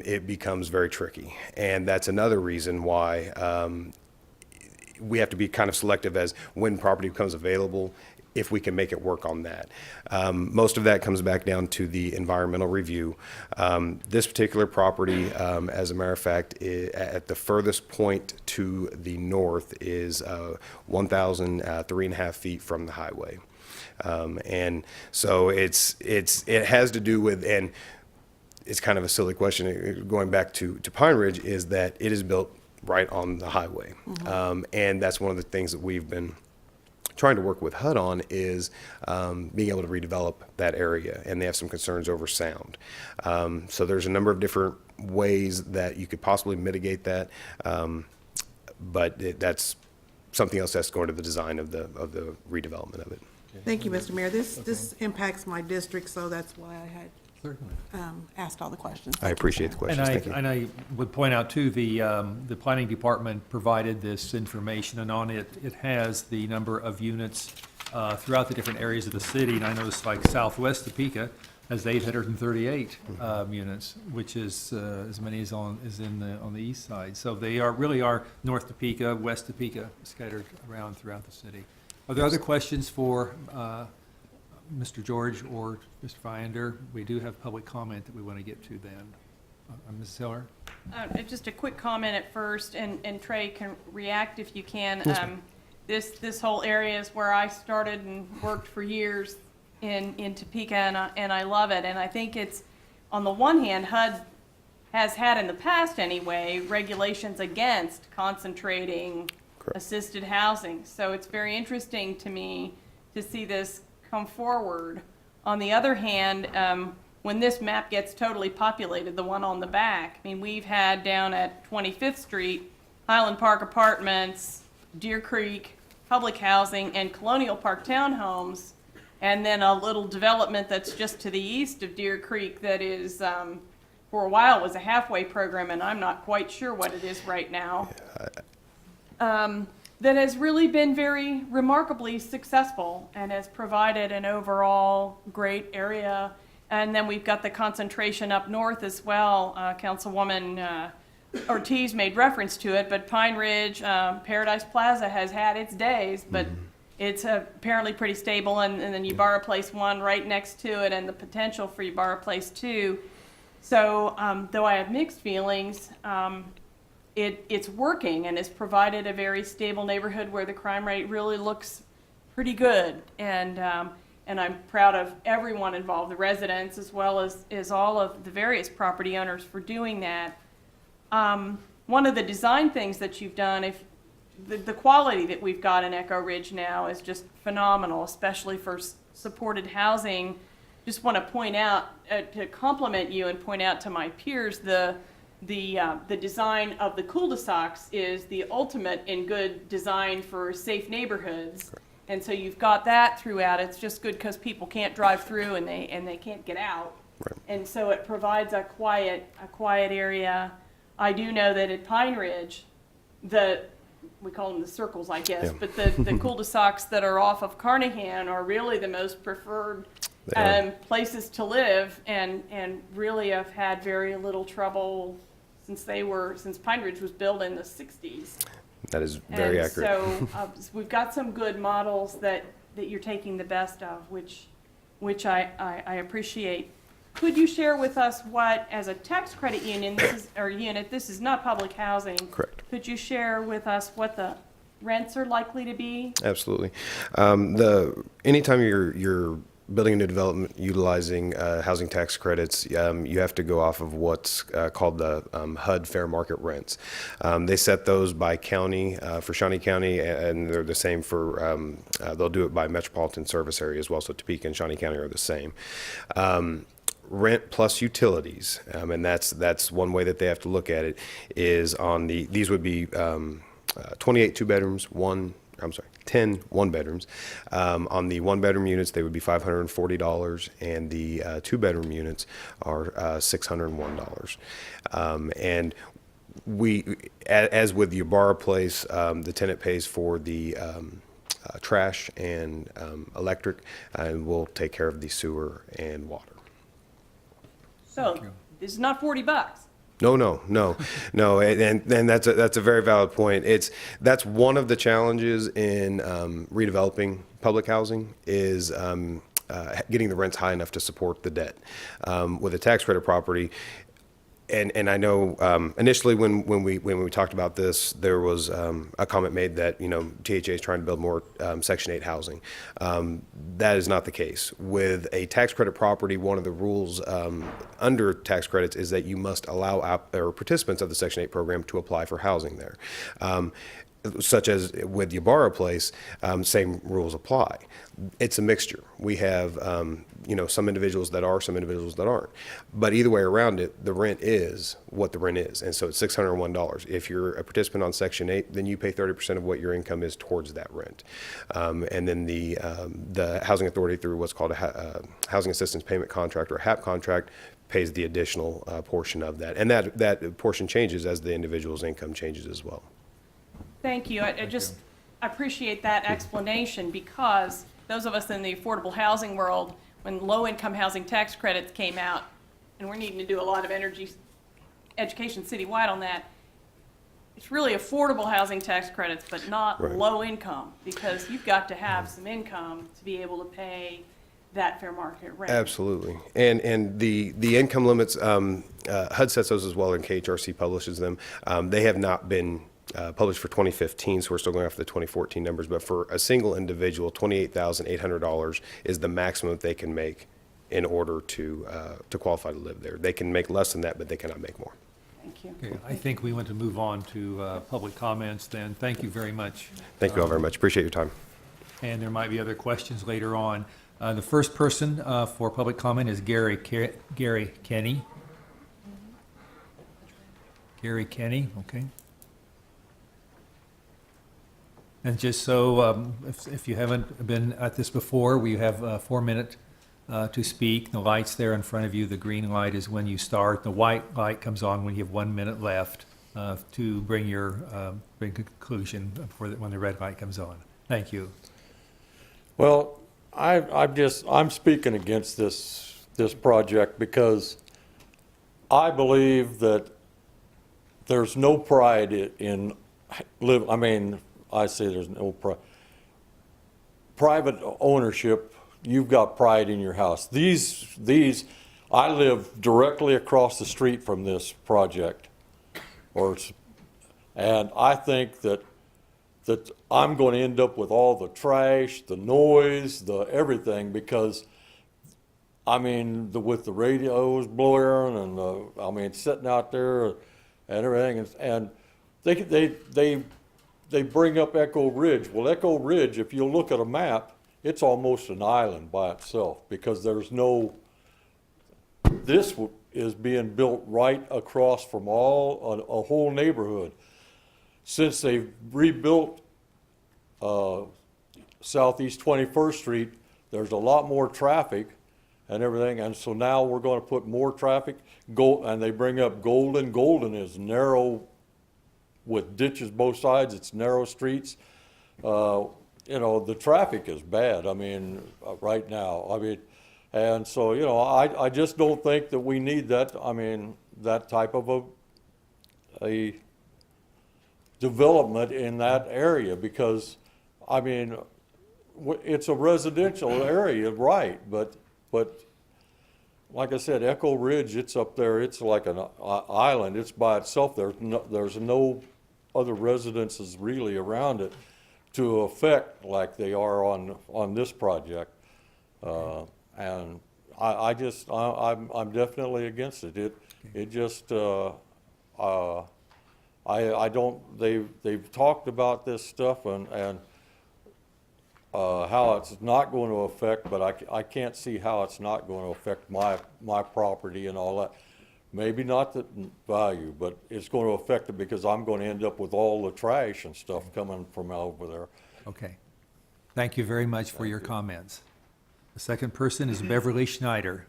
it becomes very tricky. And that's another reason why we have to be kind of selective as when property becomes available, if we can make it work on that. Most of that comes back down to the environmental review. This particular property, as a matter of fact, at the furthest point to the north is 1,003.5 feet from the highway. And so it has to do with, and it's kind of a silly question going back to Pine Ridge, is that it is built right on the highway. And that's one of the things that we've been trying to work with HUD on, is being able to redevelop that area, and they have some concerns over sound. So there's a number of different ways that you could possibly mitigate that, but that's something else that's going to the design of the redevelopment of it. Thank you, Mr. Mayor. This impacts my district, so that's why I had asked all the questions. I appreciate the questions. Thank you. And I would point out too, the planning department provided this information, and on it, it has the number of units throughout the different areas of the city. And I noticed like Southwest Topeka has 838 units, which is as many as on the east side. So they really are North Topeka, West Topeka, scattered around throughout the city. Are there other questions for Mr. George or Mr. Viander? We do have public comment that we want to get to then. Ms. Hiller? Just a quick comment at first, and Trey can react if you can. This whole area is where I started and worked for years in Topeka, and I love it. And I think it's, on the one hand, HUD has had in the past anyway, regulations against concentrating assisted housing. So it's very interesting to me to see this come forward. On the other hand, when this map gets totally populated, the one on the back, I mean, we've had down at 25th Street, Highland Park Apartments, Deer Creek Public Housing, and Colonial Park Townhomes, and then a little development that's just to the east of Deer Creek that is, for a while, was a halfway program, and I'm not quite sure what it is right now. That has really been very remarkably successful and has provided an overall great area. And then we've got the concentration up north as well. Councilwoman Ortiz made reference to it, but Pine Ridge, Paradise Plaza has had its days, but it's apparently pretty stable. And then Ybarra Place 1 right next to it, and the potential for Ybarra Place 2. So though I have mixed feelings, it's working and has provided a very stable neighborhood where the crime rate really looks pretty good. And I'm proud of everyone involved, the residents as well as all of the various property owners for doing that. One of the design things that you've done, if the quality that we've got in Echo Ridge now is just phenomenal, especially for supported housing. just want to point out, to compliment you and point out to my peers, the design of the cul-de-sacs is the ultimate in good design for safe neighborhoods. And so you've got that throughout. It's just good because people can't drive through and they can't get out. Right. And so it provides a quiet area. I do know that at Pine Ridge, we call them the circles, I guess, Yeah. but the cul-de-sacs that are off of Carnahan are really the most preferred They are. places to live, and really have had very little trouble since Pine Ridge was built in the 60s. That is very And accurate. so we've got some good models that you're taking the best of, which I appreciate. Could you share with us what, as a tax credit unit, this is not public housing. Correct. Could you share with us what the rents are likely to be? Absolutely. Anytime you're building a new development utilizing housing tax credits, you have to go off of what's called the HUD fair market rents. They set those by county for Shawnee County, and they're the same for, they'll do it by metropolitan service area as well. So Topeka and Shawnee County are the same. Rent plus utilities, and that's one way that they have to look at it, is on these would be 28 two-bedrooms, 10 one-bedrooms. On the one-bedroom units, they would be $540, and the two-bedroom units are $601. And as with the Ybarra place, the tenant pays for the trash and electric, and we'll take care of the sewer and water. So this is not $40. No, and that's a very valid point. That's one of the challenges in redeveloping public housing is getting the rents high enough to support the debt. With a tax credit property, and I know initially when we talked about this, there was a comment made that THA is trying to build more Section 8 housing. That is not the case. With a tax credit property, one of the rules under tax credits is that you must allow participants of the Section 8 program to apply for housing there. Such as with Ybarra Place, same rules apply. It's a mixture. We have, some individuals that are, some individuals that aren't. But either way around it, the rent is what the rent is. And so it's $601. If you're a participant on Section 8, then you pay 30% of what your income is towards that rent. And then the Housing Authority, through what's called a Housing Assistance Payment Contract, or a HAP contract, pays the additional portion of that. And that portion changes as the individual's income changes as well. Thank you. I appreciate that explanation, because those of us in the affordable housing world, when low-income housing tax credits came out, and we're needing to do a lot of education citywide on that, it's really affordable housing tax credits, but not Right. low income, because you've got to have some income to be able to pay that fair market rent. Absolutely. And the income limits, HUD sets those as well, and KHRC publishes them. They have not been published for 2015, so we're still going off the 2014 numbers. But for a single individual, $28,800 is the maximum that they can make in order to qualify to live there. They can make less than that, but they cannot make more. Thank you. Okay, I think we want to move on to public comments then. Thank you very much. Thank you all very much. Appreciate your time. And there might be other questions later on. The first person for public comment is Gary Kenny. Gary Kenny, okay. And just so, if you haven't been at this before, we have 4 minutes to speak. The light's there in front of you. The green light is when you start. The white light comes on when you have 1 minute left to bring conclusion when the red light comes on. Thank you. Well, I'm speaking against this project because I believe that there's no pride in I say there's no private ownership. You've got pride in your house. I live directly across the street from this project, and I think that I'm going to end up with all the trash, the noise, the everything, because with the radios blaring and sitting out there and everything, and they bring up Echo Ridge. Well, Echo Ridge, if you look at a map, it's almost an island by itself because there's no, is being built right across from a whole neighborhood. Since they've rebuilt Southeast 21st Street, there's a lot more traffic and everything, and so now we're going to put more traffic. And they bring up Golden. Golden is narrow with ditches both sides. It's narrow streets. You know, the traffic is bad. I mean, right now. I mean, and so, you know, I just don't think that we need that. I mean, that type of a development in that area because, I mean, it's a residential area, right? But like I said, Echo Ridge, it's up there. It's like an island. It's by itself. There's no other residences really around it to affect like they are on this project. And I'm definitely against it. It just I don't. They've talked about this stuff and how it's not going to affect, but I can't see how it's not going to affect my property and all that. Maybe not the value, but it's going to affect it because I'm going to end up with all the trash and stuff coming from over there. Okay. Thank you very much for your comments. The second person is Beverly Schneider.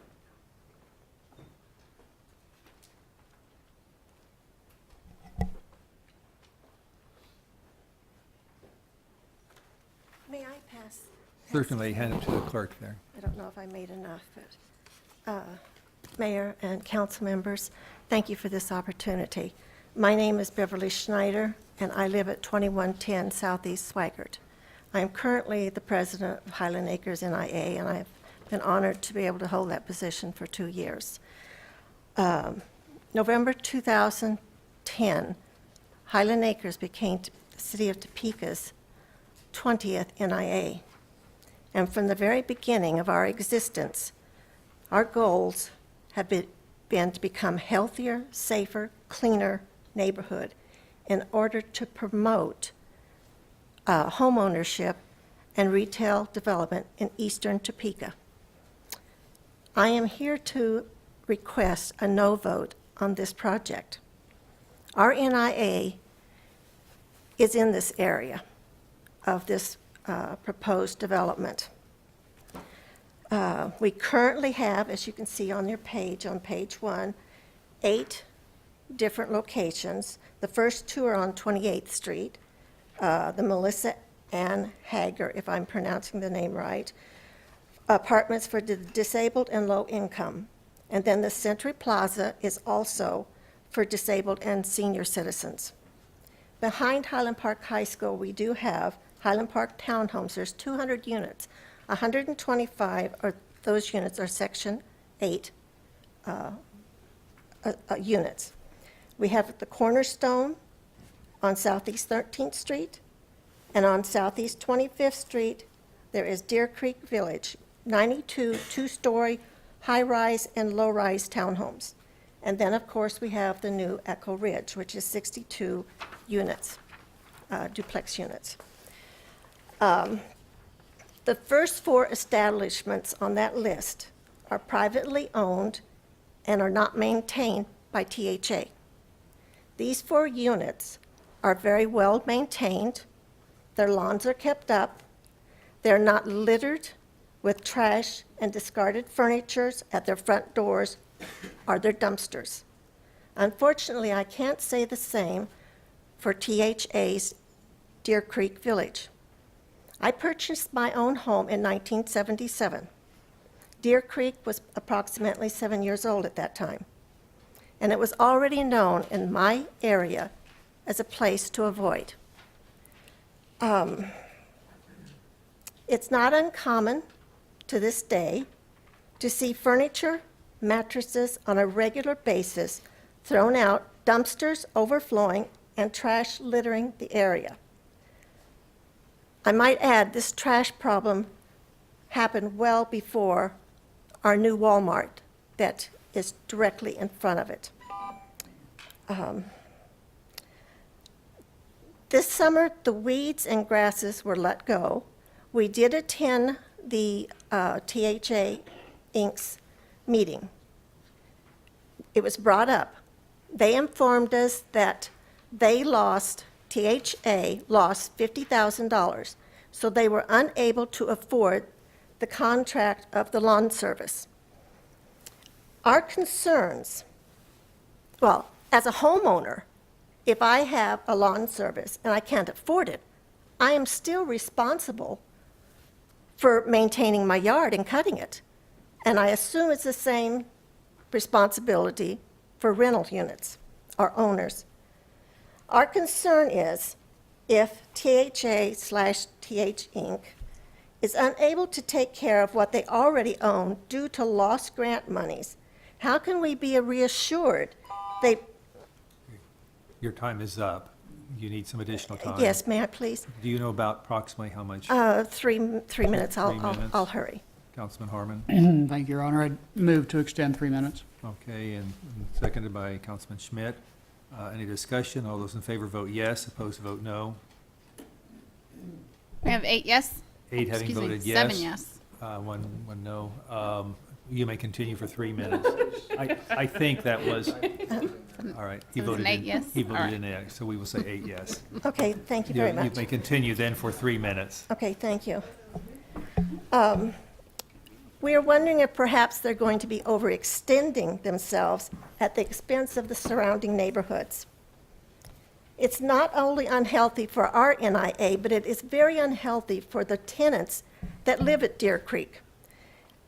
May I pass? Certainly, hand it to the clerk there. I don't know if I made enough, but Mayor and council members, thank you for this opportunity. My name is Beverly Schneider, and I live at 2110 Southeast Swigert. I am currently the president of Highland Acres NIA, and I've been honored to be able to hold that position for 2 years. November 2010, Highland Acres became the city of Topeka's 20th NIA. And from the very beginning of our existence, our goals have been to become healthier, safer, cleaner neighborhood in order to promote home ownership and retail development in eastern Topeka. I am here to request a no vote on this project. Our NIA is in this area of this proposed development. We currently have, as you can see on your page, on page 1, 8 different locations. The first 2 are on 28th Street, the Melissa Ann Hager, if I'm pronouncing the name right, apartments for the disabled and low income. And then the Century Plaza is also for disabled and senior citizens. Behind Highland Park High School, we do have Highland Park Townhomes. There's 200 units. 125 of those units are Section 8 units. We have the Cornerstone on Southeast 13th Street, and on Southeast 25th Street, there is Deer Creek Village, 92 two-story high-rise and low-rise townhomes. And then, of course, we have the new Echo Ridge, which is 62 units, duplex units. The first 4 establishments on that list are privately owned and are not maintained by THA. These 4 units are very well maintained. Their lawns are kept up. They're not littered with trash and discarded furniture at their front doors or their dumpsters. Unfortunately, I can't say the same for THA's Deer Creek Village. I purchased my own home in 1977. Deer Creek was approximately 7 years old at that time, and it was already known in my area as a place to avoid. It's not uncommon to this day to see furniture, mattresses on a regular basis thrown out, dumpsters overflowing, and trash littering the area. I might add, this trash problem happened well before our new Walmart that is directly in front of it. This summer, the weeds and grasses were let go. We did attend the THA Inc.'s meeting, it was brought up. They informed us that THA lost $50,000, so they were unable to afford the contract of the lawn service. Our concerns, well, as a homeowner, if I have a lawn service and I can't afford it, I am still responsible for maintaining my yard and cutting it. And I assume it's the same responsibility for rental units or owners. Our concern is if THA/TH Inc. is unable to take care of what they already own due to lost grant monies, how can we be reassured they, Your time is up. You need some additional time. yes, may I please? Do you know about approximately how much? 3 minutes, 3 minutes. I'll hurry. Councilman Harmon? Thank you, Your Honor. I'd move to extend 3 minutes. Okay, and seconded by Councilman Schmidt. Any discussion? All those in favor vote yes, opposed vote no. We have 8 yes. 8 having Excuse me, voted yes. 7 yes. One no. You may continue for 3 minutes. I think that was, all right. He So it's an voted 8 in- yes? He All voted right. in yes, so we will say 8 yes. Okay, thank you very You much. may continue then for 3 minutes. Okay, thank you. We are wondering if perhaps they're going to be overextending themselves at the expense of the surrounding neighborhoods. It's not only unhealthy for our NIA, but it is very unhealthy for the tenants that live at Deer Creek.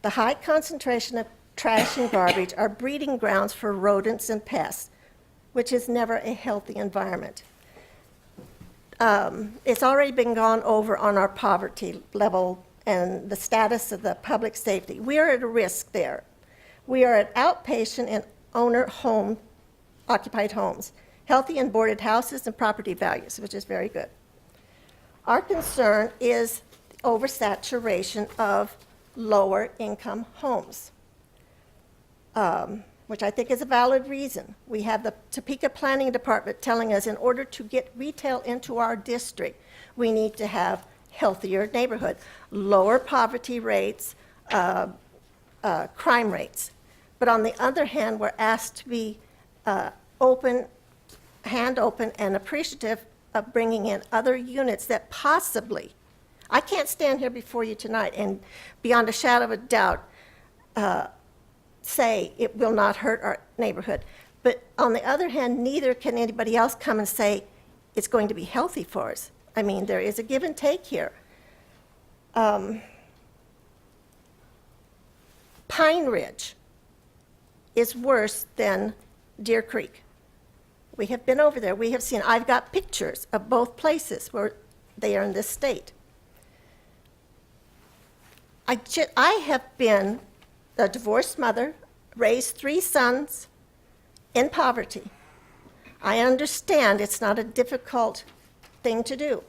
The high concentration of trash and garbage are breeding grounds for rodents and pests, which is never a healthy environment. It's already been gone over on our poverty level and the status of the public safety. We are at a risk there. We are at outpatient and owner home, occupied homes, healthy and boarded houses and property values, which is very good. Our concern is oversaturation of lower income homes, which I think is a valid reason. We have the Topeka Planning Department telling us in order to get retail into our district, we need to have healthier neighborhood, lower poverty rates, crime rates. But on the other hand, we're asked to be hand open and appreciative of bringing in other units that possibly, I can't stand here before you tonight and beyond a shadow of a doubt say it will not hurt our neighborhood. But on the other hand, neither can anybody else come and say it's going to be healthy for us. I mean, there is a give and take here. Pine Ridge is worse than Deer Creek. We have been over there. We have seen, I've got pictures of both places where they are in this state. I have been a divorced mother, raised 3 sons in poverty. I understand it's not a difficult thing to do.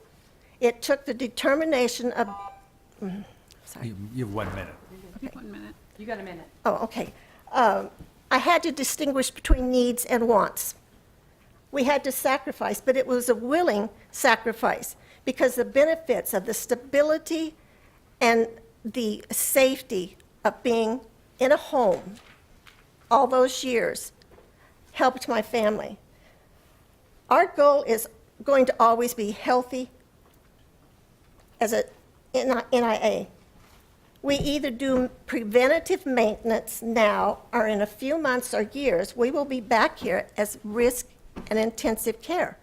It took the determination of, sorry. You have 1 minute. 1 minute. You got a minute. Oh, okay. I had to distinguish between needs and wants. We had to sacrifice, but it was a willing sacrifice because the benefits of the stability and the safety of being in a home all those years helped my family. Our goal is going to always be healthy as a NIA. We either do preventative maintenance now, or in a few months or years, we will be back here as risk and intensive care.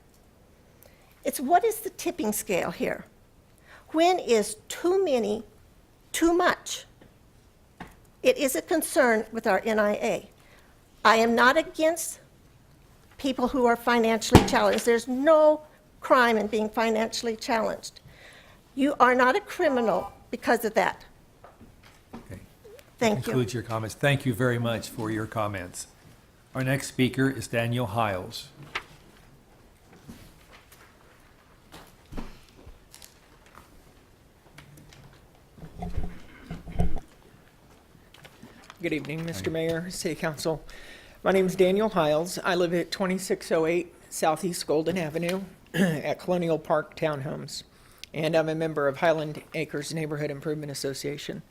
It's what is the tipping scale here? When is too many too much? It is a concern with our NIA. I am not against people who are financially challenged. There's no crime in being financially challenged. You are not a criminal because of that. Okay. Thank you. Concludes your comments. Thank you very much for your comments. Our next speaker is Daniel Hiles. Good evening, Mr. Mayor, City Council. My name is Daniel Hiles. I live at 2608 Southeast Golden Avenue at Colonial Park Townhomes. and I'm a member of Highland Acres Neighborhood Improvement Association.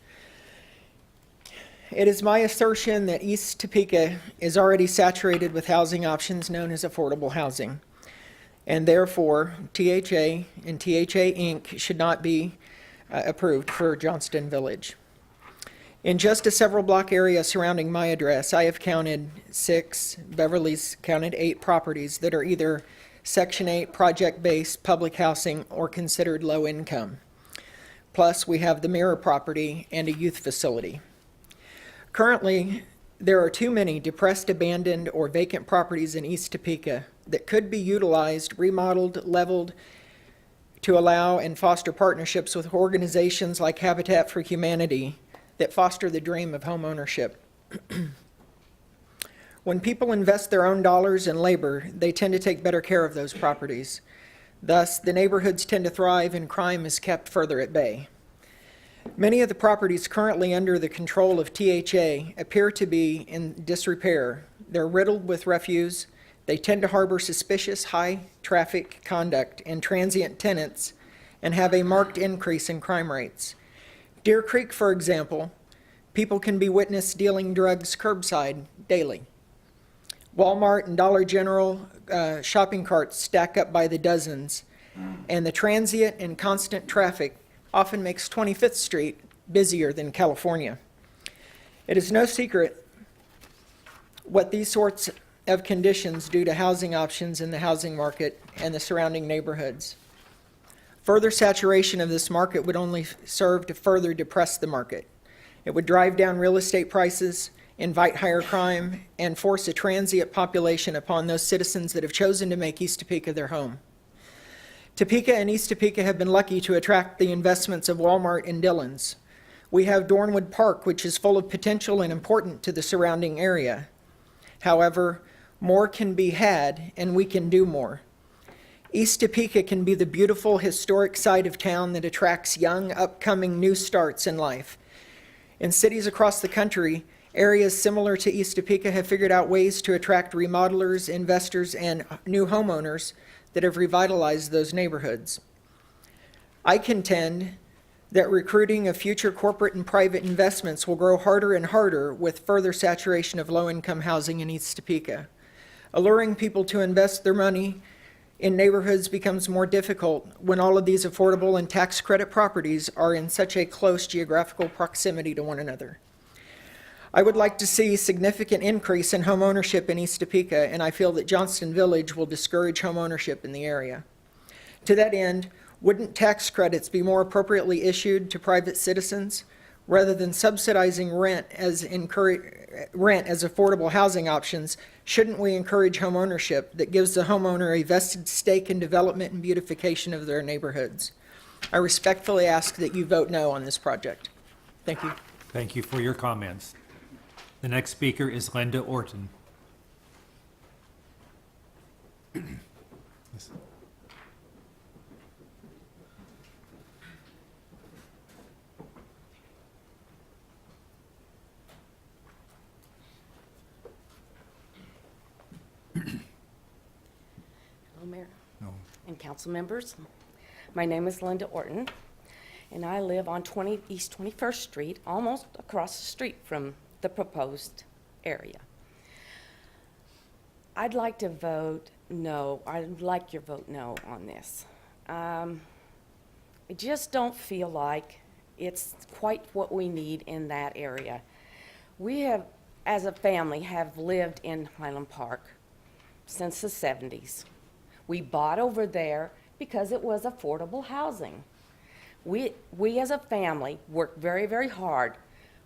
It is my assertion that East Topeka is already saturated with housing options known as affordable housing, and therefore THA and THA Inc. should not be approved for Johnston Village. In just a several block area surrounding my address, I have counted 6, Beverly's counted 8 properties that are either Section 8 project-based public housing or considered low income. Plus, we have the Mirror property and a youth facility. Currently, there are too many depressed, abandoned, or vacant properties in East Topeka that could be utilized, remodeled, leveled, to allow and foster partnerships with organizations like Habitat for Humanity that foster the dream of home ownership. When people invest their own dollars and labor, they tend to take better care of those properties. Thus, the neighborhoods tend to thrive and crime is kept further at bay. Many of the properties currently under the control of THA appear to be in disrepair. They're riddled with refuse. They tend to harbor suspicious high-traffic conduct and transient tenants and have a marked increase in crime rates. Deer Creek, for example, people can be witnessed dealing drugs curbside daily. Walmart and Dollar General shopping carts stack up by the dozens, and the transient and constant traffic often makes 25th Street busier than California. It is no secret what these sorts of conditions do to housing options in the housing market and the surrounding neighborhoods. Further saturation of this market would only serve to further depress the market. It would drive down real estate prices, invite higher crime, and force a transient population upon those citizens that have chosen to make East Topeka their home. Topeka and East Topeka have been lucky to attract the investments of Walmart and Dillon's. We have Dornwood Park, which is full of potential and important to the surrounding area. However, more can be had, and we can do more. East Topeka can be the beautiful historic side of town that attracts young, upcoming new starts in life. In cities across the country, areas similar to East Topeka have figured out ways to attract remodelers, investors, and new homeowners that have revitalized those neighborhoods. I contend that recruiting of future corporate and private investments will grow harder and harder with further saturation of low-income housing in East Topeka. Alluring people to invest their money in neighborhoods becomes more difficult when all of these affordable and tax credit properties are in such a close geographical proximity to one another. I would like to see significant increase in home ownership in East Topeka, and I feel that Johnston Village will discourage home ownership in the area. To that end, wouldn't tax credits be more appropriately issued to private citizens rather than subsidizing rent as affordable housing options? Shouldn't we encourage home ownership that gives the homeowner a vested stake in development and beautification of their neighborhoods? I respectfully ask that you vote no on this project. Thank you. Thank you for your comments. The next speaker is Linda Orton. Hello, Mayor and council members. My name is Linda Orton, and I live on East 21st Street, almost across the street from the proposed area. I'd like to vote no. I'd like your vote no on this. I just don't feel like it's quite what we need in that area. We have, as a family, have lived in Highland Park since the 70s. We bought over there because it was affordable housing. We as a family worked very, very hard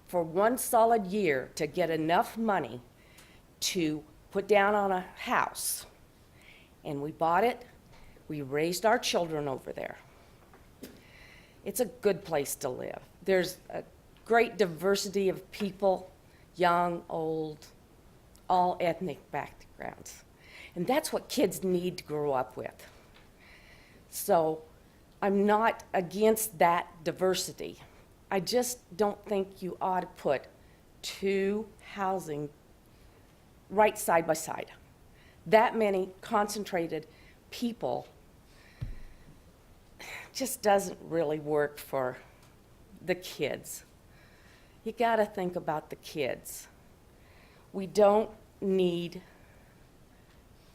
for one solid year to get enough money to put down on a house. And we bought it. We raised our children over there. It's a good place to live. There's a great diversity of people, young, old, all ethnic backgrounds. And that's what kids need to grow up with. So I'm not against that diversity. I just don't think you ought to put two housing right side by side. That many concentrated people just doesn't really work for the kids. You got to think about the kids. We don't need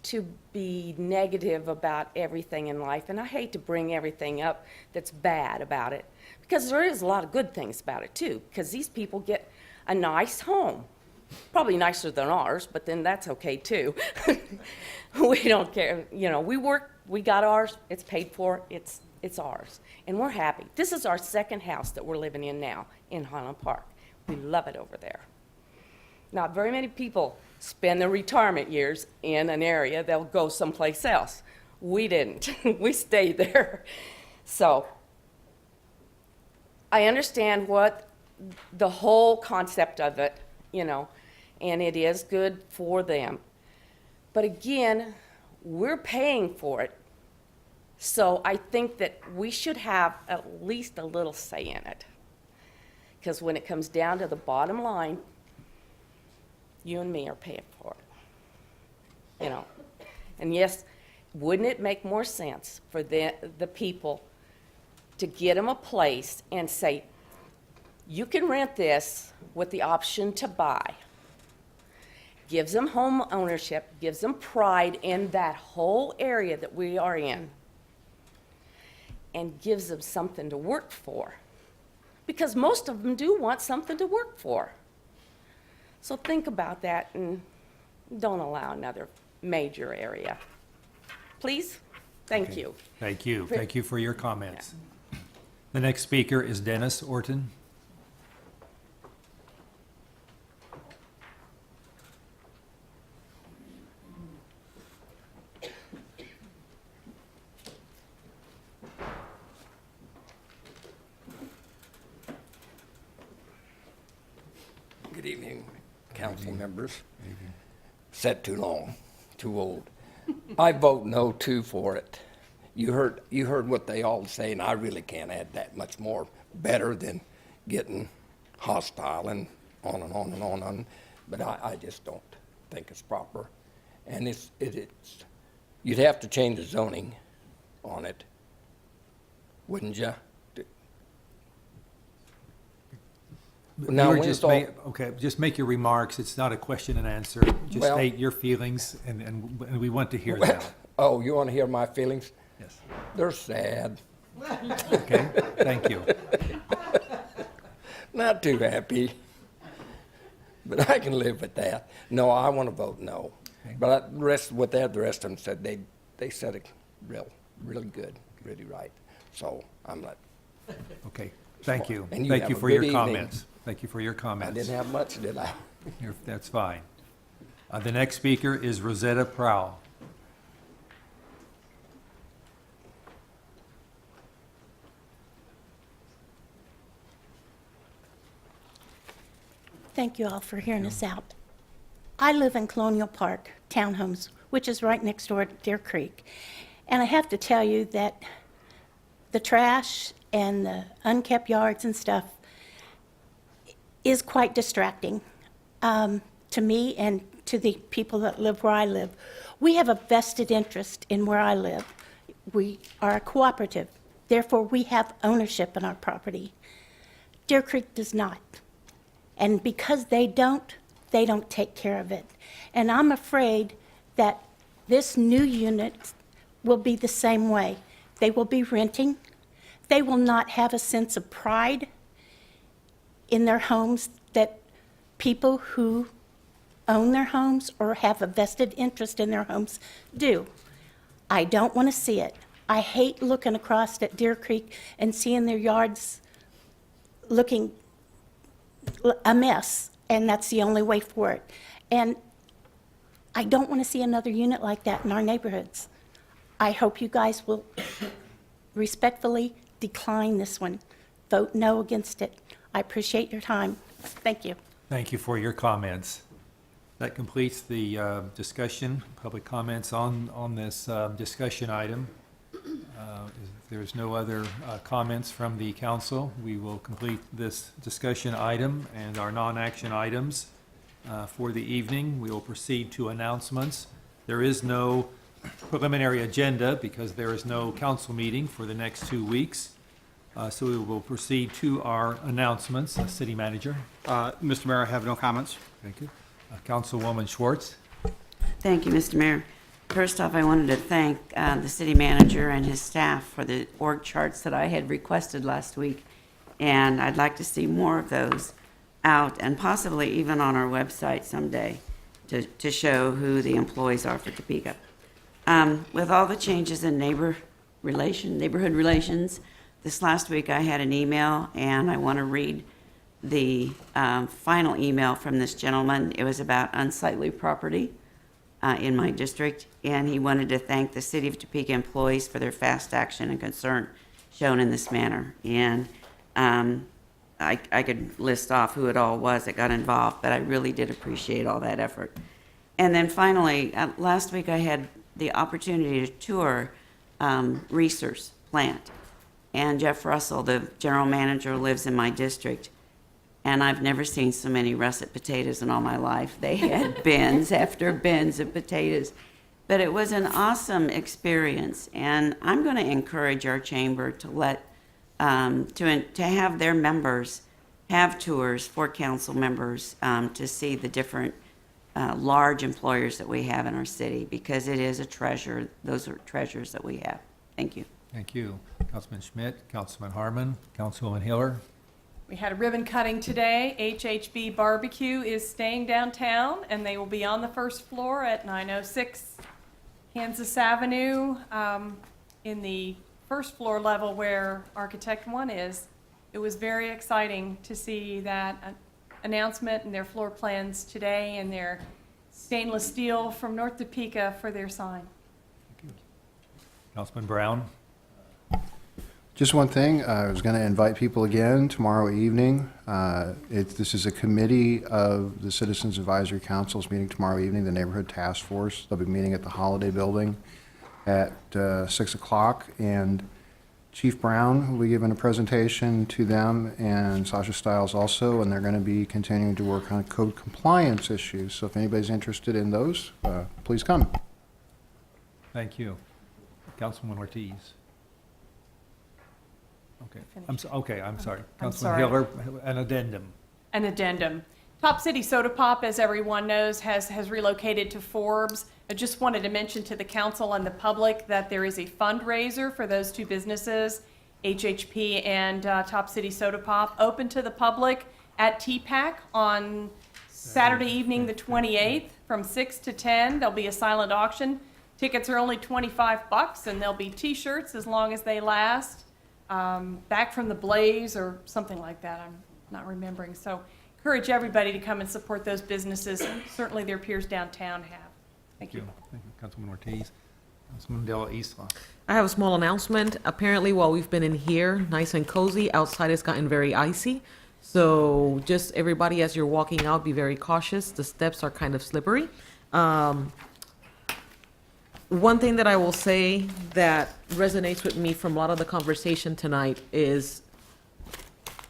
to be negative about everything in life, and I hate to bring everything up that's bad about it, because there is a lot of good things about it too, because these people get a nice home. Probably nicer than ours, but then that's okay too. We don't care. You know, we work, we got ours, it's paid for, it's ours, and we're happy. This is our second house that we're living in now in Highland Park. We love it over there. Not very many people spend their retirement years in an area, they'll go someplace else. We didn't. We stayed there. So I understand what the whole concept of it, you know, and it is good for them. But again, we're paying for it. So I think that we should have at least a little say in it. Because when it comes down to the bottom line, you and me are paying for it. You know. And yes, wouldn't it make more sense for the people to get them a place and say, you can rent this with the option to buy? Gives them home ownership, gives them pride in that whole area that we are in, and gives them something to work for. Because most of them do want something to work for. So think about that and don't allow another major area. Please? Thank you. Thank you. Thank you for your comments. The next speaker is Dennis Orton. Good evening, council members. Sat too long, too old. I vote no too for it. You heard what they all say, and I really can't add that much more. Better than getting hostile and on and on and on. But I just don't think it's proper. And it's you'd have to change the zoning on it, wouldn't you? Now, You were when just it's all- okay, just make your remarks. It's not a question and answer. Just Well- state your feelings, and we want to hear them. Oh, you want to hear my feelings? Yes. They're sad. Okay, thank you. Not too happy, but I can live with that. No, I want to vote no. But the rest of them said, they said it really good, really right. So I'm not. Okay, thank you. And you Thank have you a for good your evening. comments. Thank you for your I comments. didn't have much, did I? That's fine. The next speaker is Rosetta Prowl. Thank you all for hearing us out. I live in Colonial Park, townhomes, which is right next door to Deer Creek. And I have to tell you that the trash and the unkept yards and stuff is quite distracting to me and to the people that live where I live. We have a vested interest in where I live. We are a cooperative. Therefore, we have ownership in our property. Deer Creek does not. And because they don't take care of it. And I'm afraid that this new unit will be the same way. They will be renting. They will not have a sense of pride in their homes that people who own their homes or have a vested interest in their homes do. I don't want to see it. I hate looking across at Deer Creek and seeing their yards looking a mess, and that's the only way for it. And I don't want to see another unit like that in our neighborhoods. I hope you guys will respectfully decline this one. Vote no against it. I appreciate your time. Thank you. Thank you for your comments. That completes the discussion, public comments on this discussion item. If there's no other comments from the council, we will complete this discussion item and our non-action items for the evening. We will proceed to announcements. There is no preliminary agenda because there is no council meeting for the next 2 weeks. So we will proceed to our announcements. City Manager. Mr. Mayor, I have no comments. Thank you. Councilwoman Schwartz. Thank you, Mr. Mayor. First off, I wanted to thank the city manager and his staff for the org charts that I had requested last week. And I'd like to see more of those out and possibly even on our website someday to show who the employees are for Topeka. With all the changes in neighborhood relations, this last week I had an email, and I want to read the final email from this gentleman. It was about unsightly property in my district, and he wanted to thank the City of Topeka employees for their fast action and concern shown in this manner. And I could list off who it all was that got involved, but I really did appreciate all that effort. And then finally, last week I had the opportunity to tour Reese's plant. And Jeff Russell, the general manager, lives in my district. And I've never seen so many russet potatoes in all my life. They had bins after bins of potatoes. But it was an awesome experience. And I'm going to encourage our chamber to let, to have their members have tours for council members to see the different large employers that we have in our city, because it is a treasure. Those are treasures that we have. Thank you. Thank you. Councilman Schmidt, Councilman Harmon, Councilwoman Hiller. We had a ribbon cutting today. HHB Barbecue is staying downtown, and they will be on the first floor at 906 Kansas Avenue in the first floor level where Architect 1 is. It was very exciting to see that announcement and their floor plans today and their stainless steel from North Topeka for their sign. Councilman Brown. Just one thing, I was going to invite people again tomorrow evening. This is a committee of the Citizens Advisory Council's meeting tomorrow evening, the Neighborhood Task Force. They'll be meeting at the Holiday Building at 6 o'clock, and Chief Brown will be giving a presentation to them, and Sasha Stiles also, and they're going to be continuing to work on code compliance issues. So if anybody's interested in those, please come. Thank you. Councilwoman Ortiz. Okay, I'm sorry. I'm Councilman sorry. Hiller, an addendum. An addendum. Top City Soda Pop, as everyone knows, has relocated to Forbes. I just wanted to mention to the council and the public that there is a fundraiser for those two businesses, HHP and Top City Soda Pop, open to the public at TPAC on Saturday evening, the 28th, from 6 to 10. There'll be a silent auction. Tickets are only $25, and there'll be T-shirts as long as they last. Back from the Blaze or something like that, I'm not remembering. So encourage everybody to come and support those businesses. Certainly their peers downtown have. Thank you. Thank you, Councilwoman Ortiz. Councilman Della Isla. I have a small announcement. Apparently, while we've been in here, nice and cozy, outside it's gotten very icy. So just everybody, as you're walking out, be very cautious. The steps are kind of slippery. One thing that I will say that resonates with me from a lot of the conversation tonight is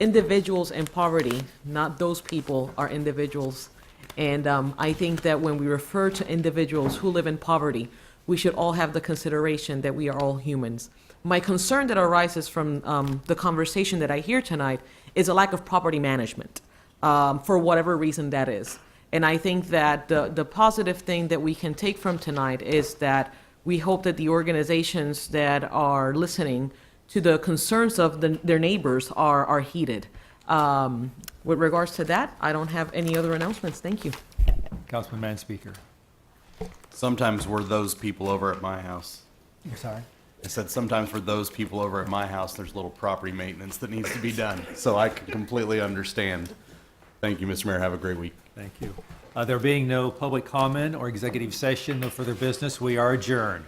individuals in poverty, not those people, are individuals. And I think that when we refer to individuals who live in poverty, we should all have the consideration that we are all humans. My concern that arises from the conversation that I hear tonight is a lack of property management, for whatever reason that is. And I think that the positive thing that we can take from tonight is that we hope that the organizations that are listening to the concerns of their neighbors are heeded. With regards to that, I don't have any other announcements. Thank you. Councilman Manspeaker. Sometimes we're those people over at my house. You're sorry? I said sometimes for those people over at my house, there's little property maintenance that needs to be done. So I can completely understand. Thank you, Mr. Mayor. Have a great week. Thank you. There being no public comment or executive session, no further business, we are adjourned.